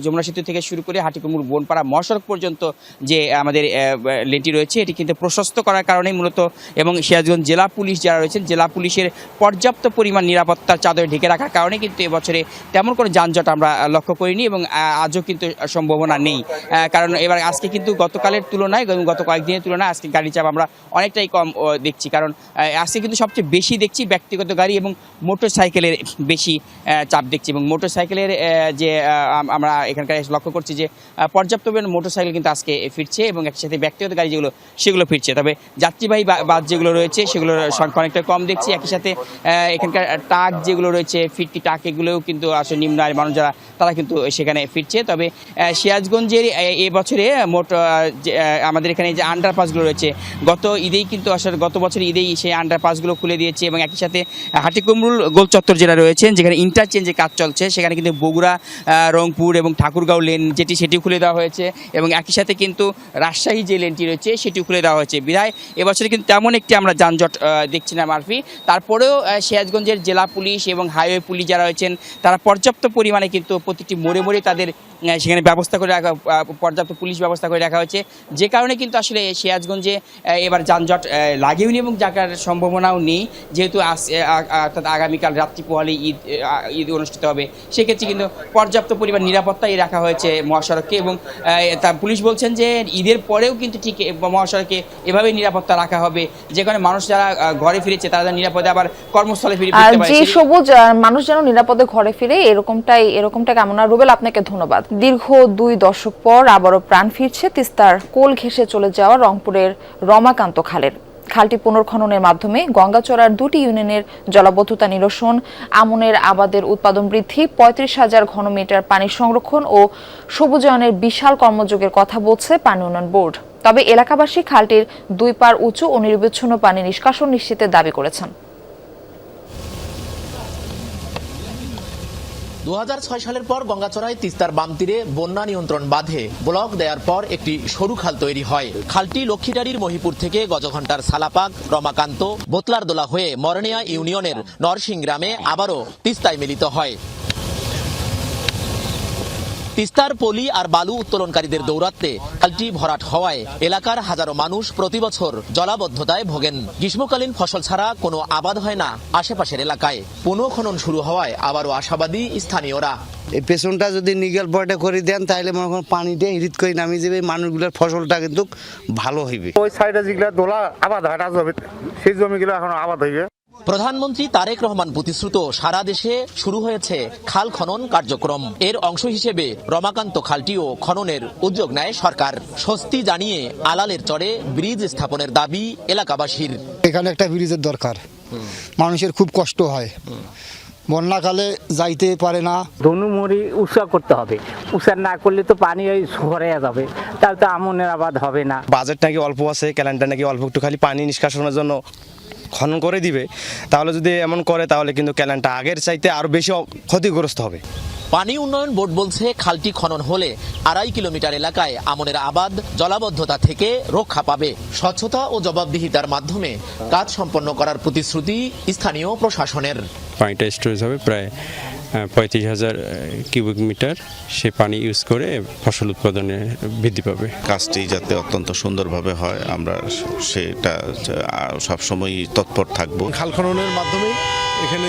[SPEAKER 9] যমুনা সেতু থেকে শুরু করে হাটিকুমুর বনপাড়া মহাসড়ক পর্যন্ত যে আমাদের লেনটি রয়েছে এটি কিন্তু প্রশস্ত করার কারণে মূলত এবং সিরাজগঞ্জ জেলা পুলিশ যারা রয়েছেন জেলা পুলিশের পর্যাপ্ত পরিমাণ নিরাপত্তার চাদরে ঢেকে রাখার কারণে কিন্তু এবছরে তেমন কোনো যানজট আমরা লক্ষ্য করিনি এবং আজও কিন্তু সম্ভাবনা নেই। কারণ এবার আজকে কিন্তু গতকালের তুলনায় এবং গত কয়েকদিনের তুলনায় আজকে গাড়ি চাপ আমরা অনেকটাই কম দেখছি। কারণ আজকে কিন্তু সবচেয়ে বেশি দেখছি ব্যক্তিগত গাড়ি এবং মোটর সাইকেলের বেশি চাপ দেখছি এবং মোটর সাইকেলের যে আমরা এখানকার লক্ষ্য করছি যে পর্যাপ্ত পরিমাণ মোটর সাইকেল কিন্তু আজকে ফিরছে এবং একসাথে ব্যক্তিগত গাড়ি যেগুলো সেগুলো ফিরছে। তবে যাত্রীবাহী বাস যেগুলো রয়েছে সেগুলোর সংখ্যা অনেকটা কম দেখছি। একই সাথে এখানকার ট্রাক যেগুলো রয়েছে ফিরতি ট্রাক এগুলোও কিন্তু আসলে নিম্ন আয়ের মানুষ যারা তারা কিন্তু সেখানে ফিরছে। তবে সিরাজগঞ্জের এবছরে মোট আমাদের এখানে যে আন্ডারপাসগুলো রয়েছে গত ঈদেই কিন্তু আসলে গত বছর ঈদেই সেই আন্ডারপাসগুলো খুলে দিয়েছে এবং একই সাথে হাটিকুমরুল গোলচত্বর যেটা রয়েছেন যেখানে ইন্টারচেঞ্জের কাজ চলছে সেখানে কিন্তু বগুড়া, রংপুর এবং ঠাকুরগাঁও লেন সেটিও খুলে দেওয়া হয়েছে এবং একই সাথে কিন্তু রাজশাহী যে লেনটি রয়েছে সেটিও খুলে দেওয়া হয়েছে। বিধায় এবছরে কিন্তু তেমন একটি আমরা যানজট দেখছি না মারফি। তারপরেও সিরাজগঞ্জের জেলা পুলিশ এবং হাইওয়ে পুলিশ যারা রয়েছেন তারা পর্যাপ্ত পরিমাণে কিন্তু প্রতিটি মোড়ে মোড়ে তাদের সেখানে ব্যবস্থা করে রাখা, পর্যাপ্ত পুলিশ ব্যবস্থা করে রাখা হয়েছে, যে কারণে কিন্তু আসলে সিরাজগঞ্জে এবার যানজট লাগেওনি এবং যাকার সম্ভাবনাও নেই। যেহেতু অর্থাৎ আগামীকাল রাত্রি পোহালে ঈদ অনুষ্ঠিত হবে, সেক্ষেত্রে কিন্তু পর্যাপ্ত পরিমাণ নিরাপত্তাই রাখা হয়েছে মহাসড়ককে এবং তা পুলিশ বলছেন যে ঈদের পরেও কিন্তু ঠিক মহাসড়কে এভাবে নিরাপত্তা রাখা হবে, যেখানে মানুষ যারা ঘরে ফিরেছে তারা নিরাপদে আবার কর্মস্থলে ফিরতে পারে।
[SPEAKER 1] যে সবুজ মানুষ যেন নিরাপদে ঘরে ফিরে এরকমটা কামনা। রুবেল, আপনাকে ধন্যবাদ। দীর্ঘ 2 দশক পর আবারও প্রাণ ফিরছে তিস্তার কোল ঘেঁষে চলে যাওয়া রংপুরের রমাকান্ত খালের। খালটি পুনর্খননের মাধ্যমে গঙ্গাচড়ার 2টি ইউনিয়নের জলাবদ্ধতা নিরসন, আমনের আবাদের উৎপাদন বৃদ্ধি, 35,000 ঘনমিটার পানি সংরক্ষণ ও সবুজায়নের বিশাল কর্মযোগের কথা বলছে পানি উন্নয়ন বোর্ড। তবে এলাকাবাসী খালটির 2 পার উঁচু ও নিরবিচ্ছিন্ন পানি নিষ্কাশন নিশ্চিতের দাবি করেছেন।
[SPEAKER 10] 2006 সালের পর গঙ্গাচড়ায় তিস্তার বাম তীরে বন্যা নিয়ন্ত্রণ বাঁধে ব্লক দেওয়ার পর একটি সরু খাল তৈরি হয়। খালটি লক্ষ্মীটারির মহিপুর থেকে গজঘণ্টার সালাপাক, রমাকান্ত, বোতলার দোলা হয়ে মরনিয়া ইউনিয়নের নরসিং গ্রামে আবারও তিস্তায় মিলিত হয়। তিস্তার পলি আর বালু উত্তোলনকারীদের দৌরাত্মে খালটি ভরাট হওয়ায় এলাকার হাজারো মানুষ প্রতি বছর জলাবদ্ধতায় ভোগেন। গ্রীষ্মকালীন ফসল ছাড়া কোনো আবাদ হয় না আশেপাশের এলাকায়। পুনঃখনন শুরু হওয়ায় আবারও আশাবাদী স্থানীয়রা।
[SPEAKER 11] এই পেছনটা যদি নিগেল পয়েন্টে করে দেন তাহলে মনে করেন পানিতে হিরিত করে নামিয়ে যাবে, মানুষগুলোর ফসলটা কিন্তু ভালো হইবে।
[SPEAKER 12] ওই সাইডে যেগুলো দোলা আবাদ হয় সেই জমিগুলো এখন আবাদ হইবে।
[SPEAKER 10] প্রধানমন্ত্রী তারেক রহমান প্রতিশ্রুত সারা দেশে শুরু হয়েছে খাল খনন কার্যক্রম। এর অংশ হিসেবে রমাকান্ত খালটিও খননের উদ্যোগ নেয় সরকার। স্বস্তি জানিয়ে আলালের চরে ব্রিজ স্থাপনের দাবি এলাকাবাসীর।
[SPEAKER 11] এখানে একটা ব্রিজের দরকার, মানুষের খুব কষ্ট হয়, বন্যাকালে যাইতে পারে না।
[SPEAKER 13] ধনুমুড়ি উৎসাহ করতে হবে, উৎসাহ না করলে তো পানি ওই সরে যাবে, তাহলে তো আমনের আবাদ হবে না।
[SPEAKER 14] বাজেট নাকি অল্প আছে, ক্যালেন্ডার নাকি অল্প একটু খালি পানি নিষ্কাশনের জন্য খনন করে দিবে। তাহলে যদি এমন করে তাহলে কিন্তু ক্যালেন্ডার আগের চাইতে আরো বেশি ক্ষতিগ্রস্ত হবে।
[SPEAKER 10] পানি উন্নয়ন বোর্ড বলছে খালটি খনন হলে 2.5 কিলোমিটার এলাকায় আমনের আবাদ জলাবদ্ধতা থেকে রক্ষা পাবে। স্বচ্ছতা ও জবাবদিহিতার মাধ্যমে কাজ সম্পন্ন করার প্রতিশ্রুতি স্থানীয় প্রশাসনের।
[SPEAKER 5] পানিটা স্টোরেজ হবে প্রায় 35,000 কিউবিক মিটার, সে পানি ইউজ করে ফসল উৎপাদনে বৃদ্ধি পাবে।
[SPEAKER 16] কাজটি যাতে অত্যন্ত সুন্দরভাবে হয় আমরা সেটা সবসময় তৎপর থাকব।
[SPEAKER 17] খাল খননের মাধ্যমে এখানে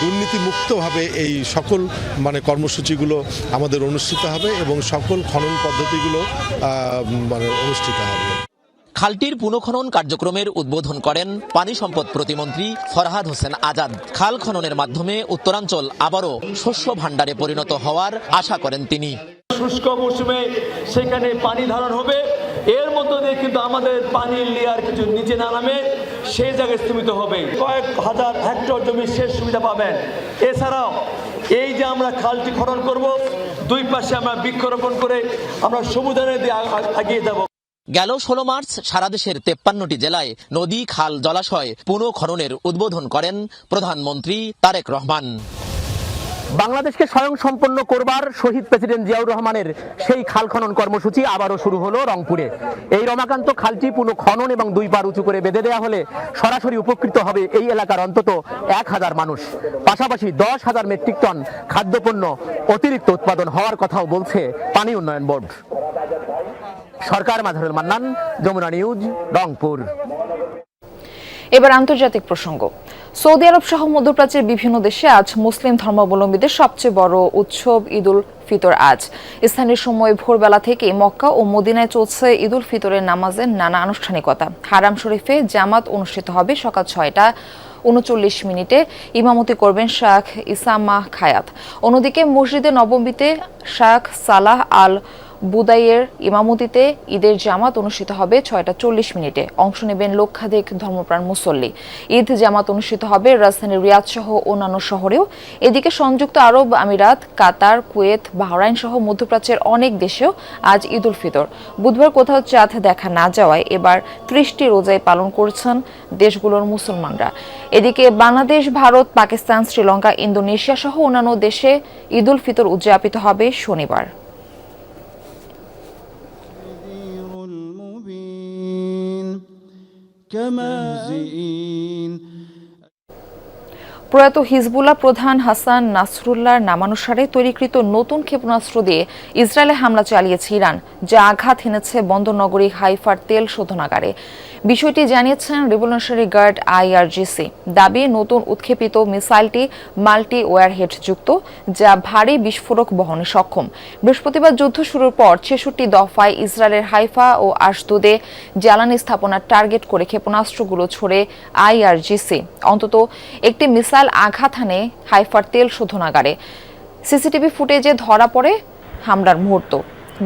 [SPEAKER 17] দুর্নীতিমুক্তভাবে এই সকল কর্মসূচিগুলো আমাদের অনুষ্ঠিত হবে এবং সকল খনন পদ্ধতিগুলো অনুষ্ঠিত হবে।
[SPEAKER 10] খালটির পুনঃখনন কার্যক্রমের উদ্বোধন করেন পানি সম্পদ প্রতিমন্ত্রী ফরহাদ হোসেন আজাদ। খাল খননের মাধ্যমে উত্তরাঞ্চল আবারও শস্য ভাণ্ডারে পরিণত হওয়ার আশা করেন তিনি।
[SPEAKER 18] শুষ্ক মৌসুমে সেখানে পানি ধারণ হবে, এর মধ্য দিয়ে কিন্তু আমাদের পানির লেয়ার কিছু নিচে না নামে সেই জায়গায় স্থিমিত হবে। কয়েক হাজার হেক্টর জমি সেচ সুবিধা পাবেন। এছাড়াও এই যে আমরা খালটি খনন করব, দুই পাশে আমরা বৃক্ষরোপণ করে আমরা সবুজানের দিয়ে এগিয়ে যাব।
[SPEAKER 10] গেল 16 মার্চ সারা দেশের 53টি জেলায় নদী, খাল, জলাশয় পুনঃখননের উদ্বোধন করেন প্রধানমন্ত্রী তারেক রহমান। বাংলাদেশকে স্বয়ংসম্পন্ন করবার শহীদ প্রেসিডেন্ট জিয়াউর রহমানের সেই খাল খনন কর্মসূচি আবারও শুরু হলো রংপুরে। এই রমাকান্ত খালটি পুনঃখনন এবং 2 পার উঁচু করে বেঁধে দেওয়া হলে সরাসরি উপকৃত হবে এই এলাকার অন্তত 1000 মানুষ। পাশাপাশি 10,000 মেট্রিক টন খাদ্যপণ্য অতিরিক্ত উৎপাদন হওয়ার কথাও বলছে পানি উন্নয়ন বোর্ড। সরকার মাঝারুল মান্নান, যমুনা নিউজ, রংপুর।
[SPEAKER 1] এবার আন্তর্জাতিক প্রসঙ্গ। সৌদি আরব সহ মধ্যপ্রাচ্যের বিভিন্ন দেশে আজ মুসলিম ধর্মাবলম্বীদের সবচেয়ে বড় উৎসব ঈদুল ফিতর। আজ স্থানীয় সময় ভোরবেলা থেকে মক্কা ও মদিনায় চলছে ঈদুল ফিতরের নামাজের নানা আনুষ্ঠানিকতা। হারাম শরীফে জামাত অনুষ্ঠিত হবে সকাল 6:39 ইমামতি করবেন শাখ ইসামা খায়াত। অন্যদিকে মসজিদে নববীতে শাখ সালাহ আল বুদাইয়ের ইমামতিতে ঈদের জামাত অনুষ্ঠিত হবে 6:40। অংশ নেবেন লক্ষাধিক ধর্মপ্রাণ মুসল্লি। ঈদ জামাত অনুষ্ঠিত হবে রাজধানী রিয়াদ সহ অন্যান্য শহরেও। এদিকে সংযুক্ত আরব আমিরাত, কাতার, কুয়েত, বাহরাইন সহ মধ্যপ্রাচ্যের অনেক দেশেও আজ ঈদুল ফিতর। বুধবার কোথাও চাঁদ দেখা না যাওয়ায় এবার 30টি রোজায় পালন করছেন দেশগুলোর মুসলমানরা। এদিকে বাংলাদেশ, ভারত, পাকিস্তান, শ্রীলঙ্কা, ইন্দোনেশিয়া সহ অন্যান্য দেশে ঈদুল ফিতর উদযাপিত হবে শনিবার। প্রয়াত হিজবুল্লাহ প্রধান হাসান নাসরুল্লাহর নামানুসারে তৈরিকৃত নতুন ক্ষেপণাস্ত্র দিয়ে ইসরায়েলে হামলা চালিয়েছে ইরান, যা আঘাত হেনেছে বন্দরনগরী হাইফার তেল শোধনাগারে। বিষয়টি জানিয়েছেন রেভলিউশনারি গার্ড IRGC। দাবি, নতুন উৎক্ষেপিত মিসাইলটি মাল্টি ওয়ারহেড যুক্ত, যা ভারী বিস্ফোরক বহনে সক্ষম। বৃহস্পতিবার যুদ্ধ শুরুর পর 66 দফায় ইসরায়েলের হাইফা ও আশদোদে জ্বালানি স্থাপনার টার্গেট করে ক্ষেপণাস্ত্রগুলো ছোড়ে IRGC। অন্তত একটি মিসাইল আঘাত হানে হাইফার তেল শোধনাগারে। সিসিটিভি ফুটেজে ধরা পড়ে হামলার মুহূর্ত।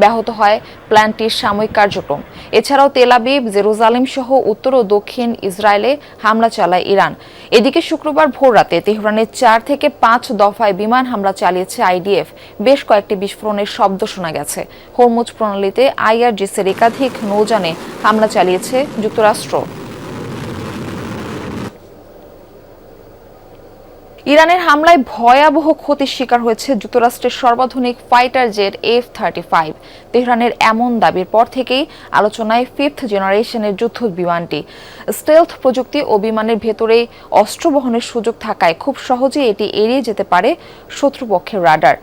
[SPEAKER 1] ব্যাহত হয় প্ল্যান্টটির সাময়িক কার্যক্রম। এছাড়াও তেল আবিব, জেরুজালেম সহ উত্তর ও দক্ষিণ ইসরায়েলে হামলা চালায় ইরান। এদিকে শুক্রবার ভোররাতে তেহরানে 4 থেকে 5 দফায় বিমান হামলা চালিয়েছে IDF। বেশ কয়েকটি বিস্ফোরণের শব্দ শোনা গেছে। হরমুজ প্রণালীতে IRGCর একাধিক নৌযানে হামলা চালিয়েছে যুক্তরাষ্ট্র। ইরানের হামলায় ভয়াবহ ক্ষতির শিকার হয়েছে যুক্তরাষ্ট্রের সর্বাধুনিক ফাইটার জেট F-35। তেহরানের এমন দাবির পর থেকেই আলোচনায় 5th জেনারেশনের যুদ্ধ বিমানটি। স্টেলথ প্রযুক্তি ও বিমানের ভেতরে অস্ত্র বহনের সুযোগ থাকায় খুব সহজেই এটি এড়িয়ে যেতে পারে শত্রুপক্ষের রাডার।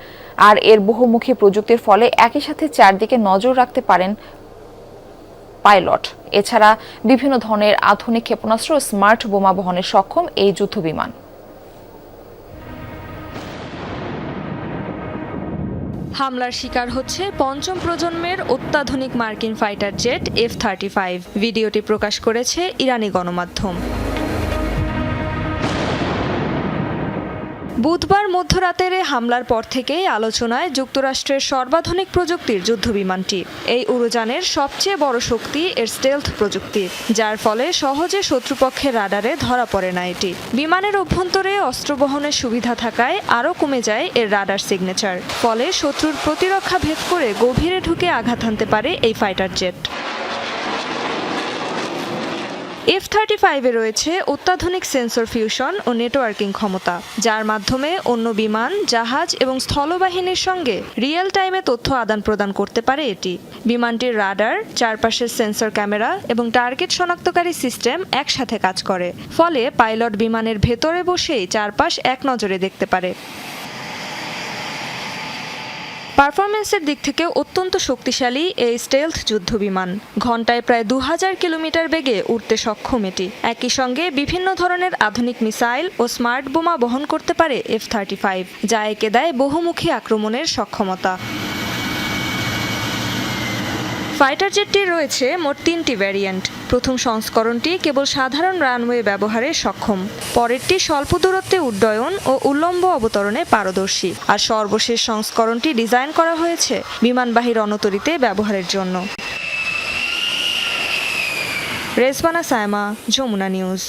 [SPEAKER 1] আর এর বহুমুখী প্রযুক্তির ফলে একই সাথে চারদিকে নজর রাখতে পারেন পাইলট। এছাড়া বিভিন্ন ধরনের আধুনিক ক্ষেপণাস্ত্র ও স্মার্ট বোমা বহনে সক্ষম এই যুদ্ধ বিমান।
[SPEAKER 19] হামলার শিকার হচ্ছে 5ম প্রজন্মের অত্যাধুনিক মার্কিন ফাইটার জেট F-35। ভিডিওটি প্রকাশ করেছে ইরানি গণমাধ্যম। বুধবার মধ্যরাতের হামলার পর থেকেই আলোচনায় যুক্তরাষ্ট্রের সর্বাধুনিক প্রযুক্তির যুদ্ধবিমানটি। এই উড়োযানের সবচেয়ে বড় শক্তি এর স্টেলথ প্রযুক্তি, যার ফলে সহজে শত্রুপক্ষের রাডারে ধরা পড়ে না এটি। বিমানের অভ্যন্তরে অস্ত্র বহনের সুবিধা থাকায় আরও কমে যায় এর রাডার সিগনেচার। ফলে শত্রুর প্রতিরক্ষা ভেদ করে গভীরে ঢুকে আঘাত হানতে পারে এই ফাইটার জেট। F-35 এ রয়েছে অত্যাধুনিক সেন্সর ফিউশন ও নেটওয়ার্কিং ক্ষমতা, যার মাধ্যমে অন্য বিমান, জাহাজ এবং স্থলবাহিনীর সঙ্গে রিয়েল টাইমে তথ্য আদান প্রদান করতে পারে এটি। বিমানটির রাডার, চারপাশের সেন্সর ক্যামেরা এবং টার্গেট শনাক্তকারী সিস্টেম একসাথে কাজ করে, ফলে পাইলট বিমানের ভেতরে বসেই চারপাশ এক নজরে দেখতে পারে। পারফরমেন্সের দিক থেকে অত্যন্ত শক্তিশালী এই স্টেলথ যুদ্ধবিমান। ঘন্টায় প্রায় 2000 কিলোমিটার বেগে উড়তে সক্ষম এটি। একই সঙ্গে বিভিন্ন ধরনের আধুনিক মিসাইল ও স্মার্ট বোমা বহন করতে পারে F-35, যা একে দেয় বহুমুখী আক্রমণের সক্ষমতা। ফাইটার জেটটির রয়েছে মোট 3টি ভ্যারিয়েন্ট। প্রথম সংস্করণটি কেবল সাধারণ রানওয়ে ব্যবহারে সক্ষম, পরেরটি স্বল্প দূরত্বে উড্ডয়ন ও উল্লম্ব অবতরণে পারদর্শী, আর সর্বশেষ সংস্করণটি ডিজাইন করা হয়েছে বিমানবাহী রণতরীতে ব্যবহারের জন্য। রেজবানা সায়মা, যমুনা নিউজ।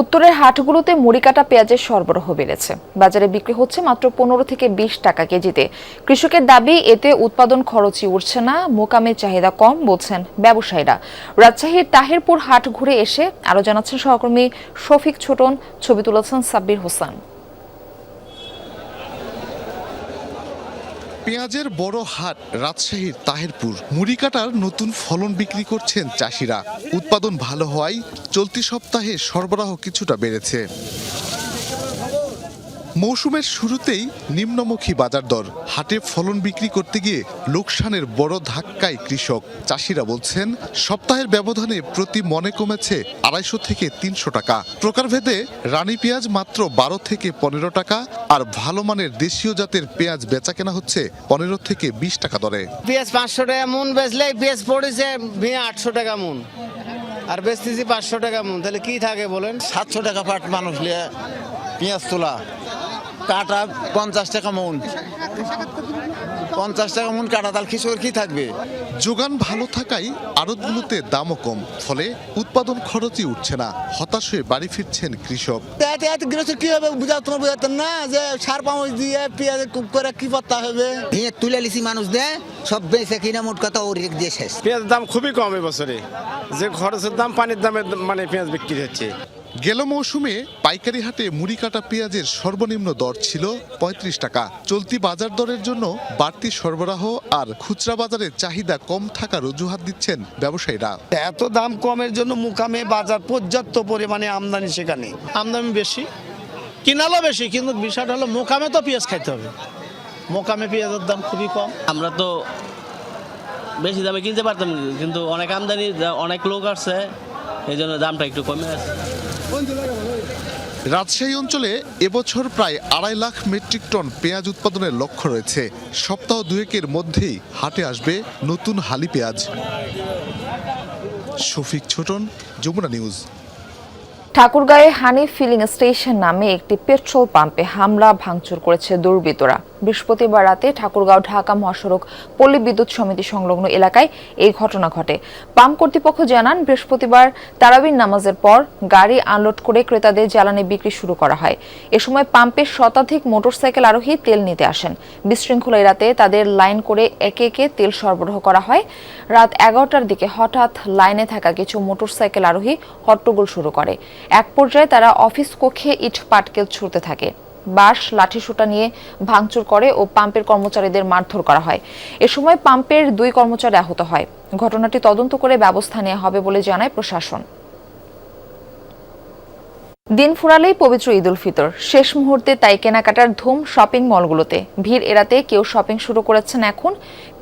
[SPEAKER 1] উত্তরের হাটগুলোতে মুড়ি কাটা পেঁয়াজের সরবরাহ বেড়েছে। বাজারে বিক্রি হচ্ছে মাত্র 15 থেকে 20 টাকা কেজিতে। কৃষকের দাবি, এতে উৎপাদন খরচই উঠছে না, মোকামে চাহিদা কম বলছেন ব্যবসায়ীরা। রাজশাহীর তাহিরপুর হাট ঘুরে এসে আরো জানাচ্ছেন সহকর্মী শফিক ছোটন, ছবি তুলেছেন সাব্বির হোসেন।
[SPEAKER 8] পেঁয়াজের বড় হাট রাজশাহীর তাহিরপুর। মুড়ি কাটার নতুন ফলন বিক্রি করছেন চাষিরা। উৎপাদন ভালো হওয়ায় চলতি সপ্তাহে সরবরাহ কিছুটা বেড়েছে। মৌসুমের শুরুতেই নিম্নমুখী বাজার দর, হাটে ফলন বিক্রি করতে গিয়ে লোকসানের বড় ধাক্কায় কৃষক। চাষিরা বলছেন, সপ্তাহের ব্যবধানে প্রতি মনে কমেছে 250 থেকে 300 টাকা। প্রকারভেদে রানী পেঁয়াজ মাত্র 12 থেকে 15 টাকা, আর ভালো মানের দেশীয় জাতের পেঁয়াজ বেচা কেনা হচ্ছে 15 থেকে 20 টাকা দরে।
[SPEAKER 11] পেঁয়াজ 500 টাকা মন বেচলে পেঁয়াজ পড়েছে 800 টাকা মন, আর বেচতেছি 500 টাকা মন, তাহলে কি থাকে বলেন?
[SPEAKER 15] 700 টাকা পাট মানুষ নিয়ে পেঁয়াজ তোলা, কাটা 50 টাকা মন, 50 টাকা মন কাটা, তাহলে কৃষকের কি থাকবে?
[SPEAKER 8] যোগান ভালো থাকায় আড়তগুলোতে দামও কম, ফলে উৎপাদন খরচই উঠছে না। হতাশ হয়ে বাড়ি ফিরছেন কৃষক।
[SPEAKER 11] কি হবে তোমার বুঝাতেন না যে সার পামচ দিয়ে পেঁয়াজ করে কি পাত্তা হবে?
[SPEAKER 15] তুলে লিছি মানুষ দেয় সব বেঁচে কিনা মোট কথা ওর দিয়ে শেষ।
[SPEAKER 12] পেঁয়াজের দাম খুবই কম এবছরে, যে খরচের দাম পানির দামে মানে পেঁয়াজ বিক্রি হচ্ছে।
[SPEAKER 8] গেল মৌসুমে পাইকারি হাটে মুড়ি কাটা পেঁয়াজের সর্বনিম্ন দর ছিল 35 টাকা। চলতি বাজার দরের জন্য বাড়তি সরবরাহ আর খুচরা বাজারে চাহিদা কম থাকার অজুহাত দিচ্ছেন ব্যবসায়ীরা।
[SPEAKER 11] এত দাম কমের জন্য মোকামে বাজার পর্যাপ্ত পরিমাণে আমদানি, সেখানে
[SPEAKER 20] আমদানি বেশি, কিনালো বেশি, কিন্তু বিষয়টা হলো মোকামে তো পেঁয়াজ খাইতে হবে। মোকামে পেঁয়াজের দাম খুবই কম।
[SPEAKER 21] আমরা তো বেশি দামে কিনতে পারতাম, কিন্তু অনেক আমদানি, অনেক লোক আসছে, এই জন্য দামটা একটু কমে আছে।
[SPEAKER 8] রাজশাহী অঞ্চলে এবছর প্রায় 2.5 লাখ মেট্রিক টন পেঁয়াজ উৎপাদনের লক্ষ্য রয়েছে। সপ্তাহ দুয়েকের মধ্যেই হাটে আসবে নতুন হালি পেঁয়াজ। শফিক ছোটন, যমুনা নিউজ।
[SPEAKER 1] ঠাকুরগাঁয়ে হানি ফিলিং স্টেশন নামে একটি পেট্রোল পাম্পে হামলা ভাঙচুর করেছে দুর্বৃত্তরা। বৃহস্পতিবার রাতে ঠাকুরগাঁও ঢাকা মহাসড়ক পল্লী বিদ্যুৎ সমিতি সংলগ্ন এলাকায় এই ঘটনা ঘটে। পাম্প কর্তৃপক্ষ জানান, বৃহস্পতিবার তারাবির নামাজের পর গাড়ি আনলোড করে ক্রেতাদের জ্বালানি বিক্রি শুরু করা হয়। এ সময় পাম্পের শতাধিক মোটরসাইকেল আরোহী তেল নিতে আসেন। বিশৃঙ্খলা এড়াতে তাদের লাইন করে একে একে তেল সরবরাহ করা হয়। রাত 11টার দিকে হঠাৎ লাইনে থাকা কিছু মোটরসাইকেল আরোহী হট্টগোল শুরু করে। এক পর্যায়ে তারা অফিস কক্ষে ইট পাটকেল ছুড়তে থাকে। বাঁশ, লাঠিসোঁটা নিয়ে ভাঙচুর করে ও পাম্পের কর্মচারীদের মারধর করা হয়। এ সময় পাম্পের 2 কর্মচারী আহত হয়। ঘটনাটি তদন্ত করে ব্যবস্থা নেওয়া হবে বলে জানায় প্রশাসন। দিন ফুরালেই পবিত্র ঈদ উল ফিতর। শেষ মুহূর্তে তাই কেনাকাটার ধুম শপিং মলগুলোতে। ভিড় এড়াতে কেউ শপিং শুরু করেছেন এখন,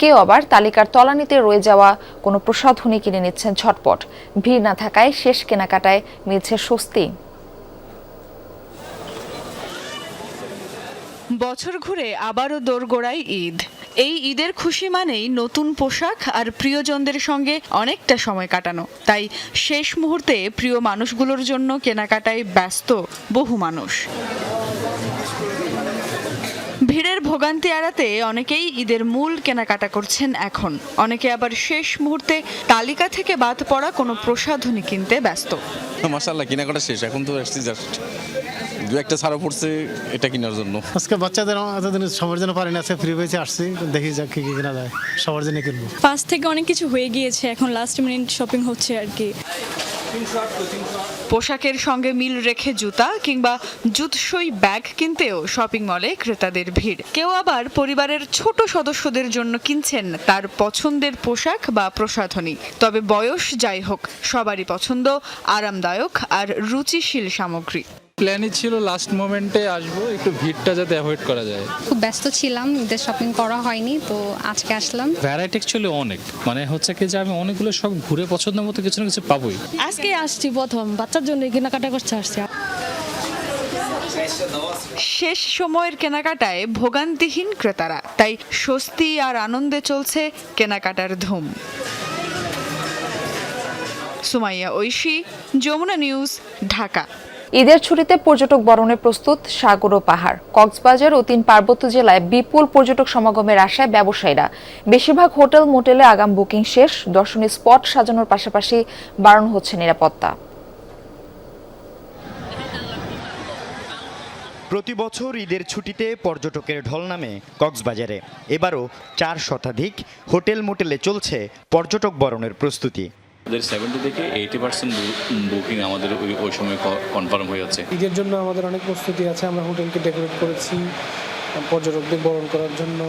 [SPEAKER 1] কেউ আবার তালিকার তলানিতে রয়ে যাওয়া কোনো প্রসাধনী কিনে নিচ্ছেন ঝটপট। ভিড় না থাকায় শেষ কেনাকাটায় মিলছে স্বস্তি।
[SPEAKER 22] বছর ঘুরে আবারও দোরগোড়ায় ঈদ। এই ঈদের খুশি মানেই নতুন পোশাক আর প্রিয়জনদের সঙ্গে অনেকটা সময় কাটানো। তাই শেষ মুহূর্তে প্রিয় মানুষগুলোর জন্য কেনাকাটায় ব্যস্ত বহু মানুষ। ভিড়ের ভোগান্তি এড়াতে অনেকেই ঈদের মূল কেনাকাটা করছেন এখন। অনেকে আবার শেষ মুহূর্তে তালিকা থেকে বাদ পড়া কোনো প্রসাধনী কিনতে ব্যস্ত।
[SPEAKER 23] মাশাআল্লাহ, কেনাকাটা শেষ, এখন তো আসছি জাস্ট 2-1টা ছাড়া পড়ছে এটা কেনার জন্য।
[SPEAKER 25] আজকে বাচ্চাদের এতদিন সবার জন্য পারি না, ফ্রি হয়েছে আসছি, দেখি যাক কি কেনা যায়, সবার জন্য কিনবো।
[SPEAKER 28] 5 থেকে অনেক কিছু হয়ে গিয়েছে, এখন লাস্ট মিনিট শপিং হচ্ছে আর কি।
[SPEAKER 22] পোশাকের সঙ্গে মিল রেখে জুতা কিংবা জুতসই ব্যাগ কিনতেও শপিং মলে ক্রেতাদের ভিড়। কেউ আবার পরিবারের ছোট সদস্যদের জন্য কিনছেন তার পছন্দের পোশাক বা প্রসাধনী। তবে বয়স যাই হোক, সবারই পছন্দ আরামদায়ক আর রুচিশীল সামগ্রী।
[SPEAKER 2] প্ল্যানই ছিল লাস্ট মোমেন্টে আসবো, একটু ভিড়টা যাতে অ্যাভয়েড করা যায়।
[SPEAKER 3] খুব ব্যস্ত ছিলাম, ঈদের শপিং করা হয়নি, তো আজকে আসলাম।
[SPEAKER 2] ভ্যারাইটি অ্যাকচুয়ালি অনেক, মানে হচ্ছে কি যে আমি অনেকগুলো সব ঘুরে পছন্দের মতো কিছু না কিছু পাবোই।
[SPEAKER 3] আজকে আসছি প্রথম, বাচ্চার জন্য কেনাকাটা করতে আসছি।
[SPEAKER 22] শেষ সময়ের কেনাকাটায় ভোগান্তিহীন ক্রেতারা, তাই স্বস্তি আর আনন্দে চলছে কেনাকাটার ধুম। সুমাইয়া ঐশী, যমুনা নিউজ, ঢাকা।
[SPEAKER 1] ঈদের ছুটিতে পর্যটক বরণে প্রস্তুত সাগর ও পাহাড়। কক্সবাজার ও 3 পার্বত্য জেলায় বিপুল পর্যটক সমাগমের আশায় ব্যবসায়ীরা। বেশিরভাগ হোটেল মোটেলে আগাম বুকিং শেষ। দর্শনীয় স্পট সাজানোর পাশাপাশি বাড়ানো হচ্ছে নিরাপত্তা।
[SPEAKER 4] প্রতি বছর ঈদের ছুটিতে পর্যটকের ঢল নামে কক্সবাজারে। এবারও 4 শতাধিক হোটেল মোটেলে চলছে পর্যটক বরণের প্রস্তুতি।
[SPEAKER 6] 70 থেকে 80% বুকিং আমাদের ওই সময় কনফার্ম হয়ে যাচ্ছে।
[SPEAKER 25] ঈদের জন্য আমাদের অনেক প্রস্তুতি আছে, আমরা হোটেলকে ডেকোরেট করেছি পর্যটকদের বরণ করার জন্য।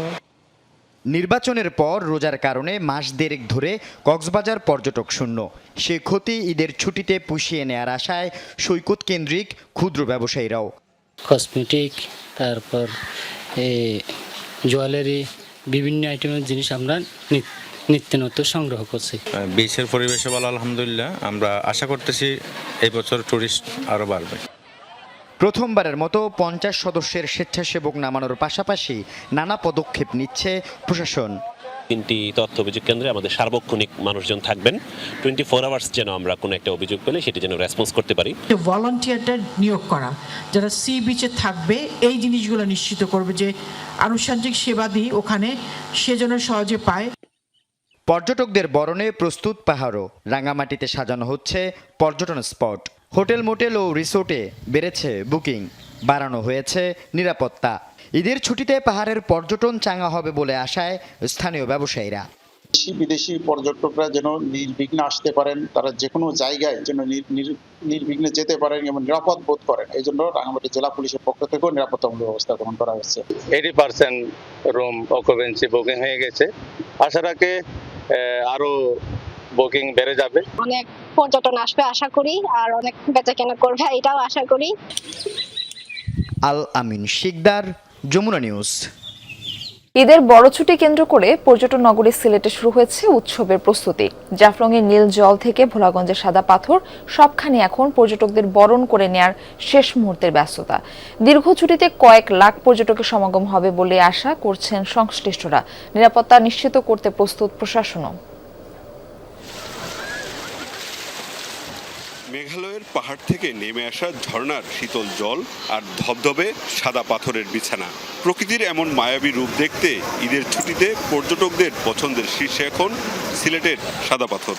[SPEAKER 4] নির্বাচনের পর রোজার কারণে মাস দেড়েক ধরে কক্সবাজার পর্যটক শূন্য। সে ক্ষতি ঈদের ছুটিতে পুষিয়ে নেয়ার আশায় সৈকত কেন্দ্রিক ক্ষুদ্র ব্যবসায়ীরাও।
[SPEAKER 24] কসমেটিক, তারপর জুয়েলারি, বিভিন্ন আইটেমের জিনিস আমরা নিত্য নতুন সংগ্রহ করছি।
[SPEAKER 26] বিচের পরিবেশে ভালো, আলহামদুলিল্লাহ। আমরা আশা করতেছি এই বছর টুরিস্ট আরও বাড়বে।
[SPEAKER 4] প্রথমবারের মতো 50 সদস্যের স্বেচ্ছাসেবক নামানোর পাশাপাশি নানা পদক্ষেপ নিচ্ছে প্রশাসন।
[SPEAKER 27] 3টি তথ্য অভিযোগ কেন্দ্রে আমাদের সার্বক্ষণিক মানুষজন থাকবেন। 24 আওয়ার্স যেন আমরা কোনো একটা অভিযোগ পেলে সেটি যেন রেসপন্স করতে পারি।
[SPEAKER 28] ভলান্টিয়ারটা নিয়োগ করা, যারা সি বিচে থাকবে, এই জিনিসগুলো নিশ্চিত করবে যে আনুষঙ্গিক সেবা দিই ওখানে সে যেন সহজে পায়।
[SPEAKER 4] পর্যটকদের বরণে প্রস্তুত পাহাড়ও। রাঙামাটিতে সাজানো হচ্ছে পর্যটন স্পট। হোটেল মোটেল ও রিসোর্টে বেড়েছে বুকিং, বাড়ানো হয়েছে নিরাপত্তা। ঈদের ছুটিতে পাহাড়ের পর্যটন চাঙা হবে বলে আশায় স্থানীয় ব্যবসায়ীরা।
[SPEAKER 29] বিদেশি পর্যটকরা যেন নির্বিঘ্নে আসতে পারেন, তারা যে কোনো জায়গায় যেন নির্বিঘ্নে যেতে পারেন এবং নিরাপদ বোধ করেন, এই জন্য রাঙামাটি জেলা পুলিশের পক্ষ থেকেও নিরাপত্তামূলক ব্যবস্থা গ্রহণ করা হয়েছে।
[SPEAKER 26] 80% রুম অকুপেন্সি বুকিং হয়ে গেছে। আশা রাখে আরো বুকিং বেড়ে যাবে।
[SPEAKER 3] অনেক পর্যটন আসবে আশা করি, আর অনেক বেচাকেনা করবে এটাও আশা করি।
[SPEAKER 4] আল আমিন শিকদার, যমুনা নিউজ।
[SPEAKER 1] ঈদের বড় ছুটি কেন্দ্র করে পর্যটন নগরী সিলেটে শুরু হয়েছে উৎসবের প্রস্তুতি। জাফলংয়ের নীল জল থেকে ভোলাগঞ্জের সাদা পাথর, সবখানে এখন পর্যটকদের বরণ করে নেয়ার শেষ মুহূর্তের ব্যস্ততা। দীর্ঘ ছুটিতে কয়েক লাখ পর্যটকের সমাগম হবে বলে আশা করছেন সংশ্লিষ্টরা। নিরাপত্তা নিশ্চিত করতে প্রস্তুত প্রশাসনও।
[SPEAKER 30] মেঘালয়ের পাহাড় থেকে নেমে আসা ঝর্ণার শীতল জল আর ধবধবে সাদা পাথরের বিছানা, প্রকৃতির এমন মায়াবী রূপ দেখতে ঈদের ছুটিতে পর্যটকদের পছন্দের শীর্ষে এখন সিলেটের সাদা পাথর।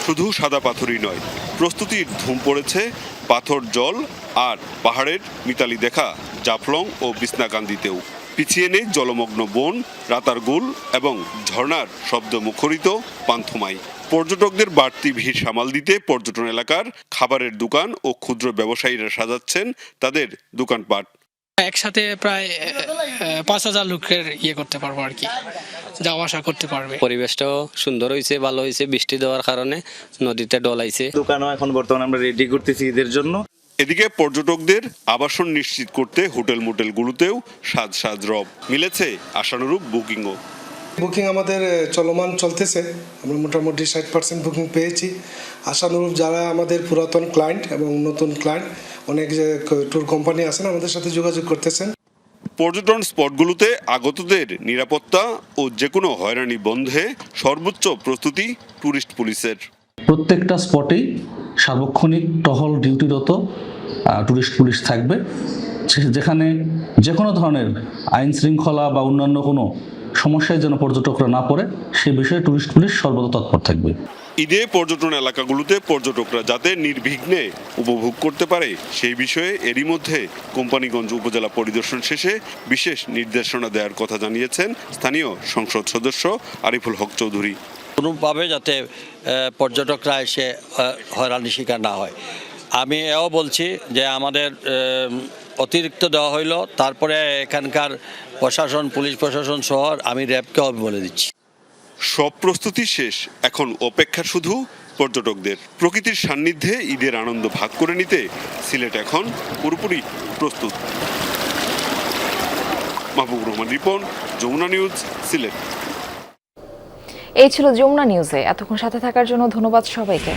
[SPEAKER 30] শুধু সাদা পাথরই নয়, প্রস্তুতির ধুম পড়েছে পাথর জল আর পাহাড়ের মিতালি দেখা জাফলং ও বিছনাকান্দিতেও। পিছিয়ে নেই জলমগ্ন বন, রাতারগুল এবং ঝর্ণার শব্দ মুখরিত পান্থমাই। পর্যটকদের বাড়তি ভিড় সামাল দিতে পর্যটন এলাকার খাবারের দোকান ও ক্ষুদ্র ব্যবসায়ীরা সাজাচ্ছেন তাদের দোকানপাট।
[SPEAKER 31] একসাথে প্রায় 5000 লোকের করতে পারবো আর কি, যাওয়া আসা করতে পারবে।
[SPEAKER 32] পরিবেশটাও সুন্দর হয়েছে, ভালো হয়েছে। বৃষ্টি দেওয়ার কারণে নদীতে ডলাইছে।
[SPEAKER 26] দোকানও এখন বর্তমানে আমরা রেডি করতেছি ঈদের জন্য। এদিকে পর্যটকদের আবাসন নিশ্চিত করতে হোটেল মোটেলগুলোতেও সাজ সাজ রব মিলেছে আশানুরূপ বুকিংও।
[SPEAKER 33] বুকিং আমাদের চলমান চলতেছে, আমরা মোটামুটি 60% বুকিং পেয়েছি। আশানুরূপ যারা আমাদের পুরাতন ক্লায়েন্ট এবং নতুন ক্লায়েন্ট, অনেক যে ট্যুর কোম্পানি আছেন আমাদের সাথে যোগাযোগ করতেছেন।
[SPEAKER 30] পর্যটন স্পটগুলোতে আগতদের নিরাপত্তা ও যে কোনো হয়রানি বন্ধে সর্বোচ্চ প্রস্তুতি ট্যুরিস্ট পুলিশের।
[SPEAKER 34] প্রত্যেকটা স্পটেই সার্বক্ষণিক টহল ডিউটিরত ট্যুরিস্ট পুলিশ থাকবে, যেখানে যে কোনো ধরনের আইন শৃঙ্খলা বা অন্যান্য কোনো সমস্যায় যেন পর্যটকরা না পড়ে সে বিষয়ে ট্যুরিস্ট পুলিশ সর্বদা তৎপর থাকবে।
[SPEAKER 30] ঈদে পর্যটন এলাকাগুলোতে পর্যটকরা যাতে নির্বিঘ্নে উপভোগ করতে পারে সেই বিষয়ে এরই মধ্যে কোম্পানীগঞ্জ উপজেলা পরিদর্শন শেষে বিশেষ নির্দেশনা দেওয়ার কথা জানিয়েছেন স্থানীয় সংসদ সদস্য আরিফুল হক চৌধুরী।
[SPEAKER 5] কোনোভাবে যাতে পর্যটকরা এসে হয়রানির শিকার না হয়। আমি এও বলছি যে আমাদের অতিরিক্ত দেওয়া হইলো, তারপরে এখানকার প্রশাসন, পুলিশ প্রশাসন সহ আমি র্যাবকেও বলে দিচ্ছি।
[SPEAKER 26] সব প্রস্তুতি শেষ, এখন অপেক্ষা শুধু পর্যটকদের। প্রকৃতির সান্নিধ্যে ঈদের আনন্দ ভাগ করে নিতে সিলেট এখন পুরোপুরি প্রস্তুত। মাহবুবুর রহমান রিপন, যমুনা নিউজ, সিলেট।
[SPEAKER 1] এই ছিল যমুনা নিউজে। এতক্ষণ সাথে থাকার জন্য ধন্যবাদ সবাইকে।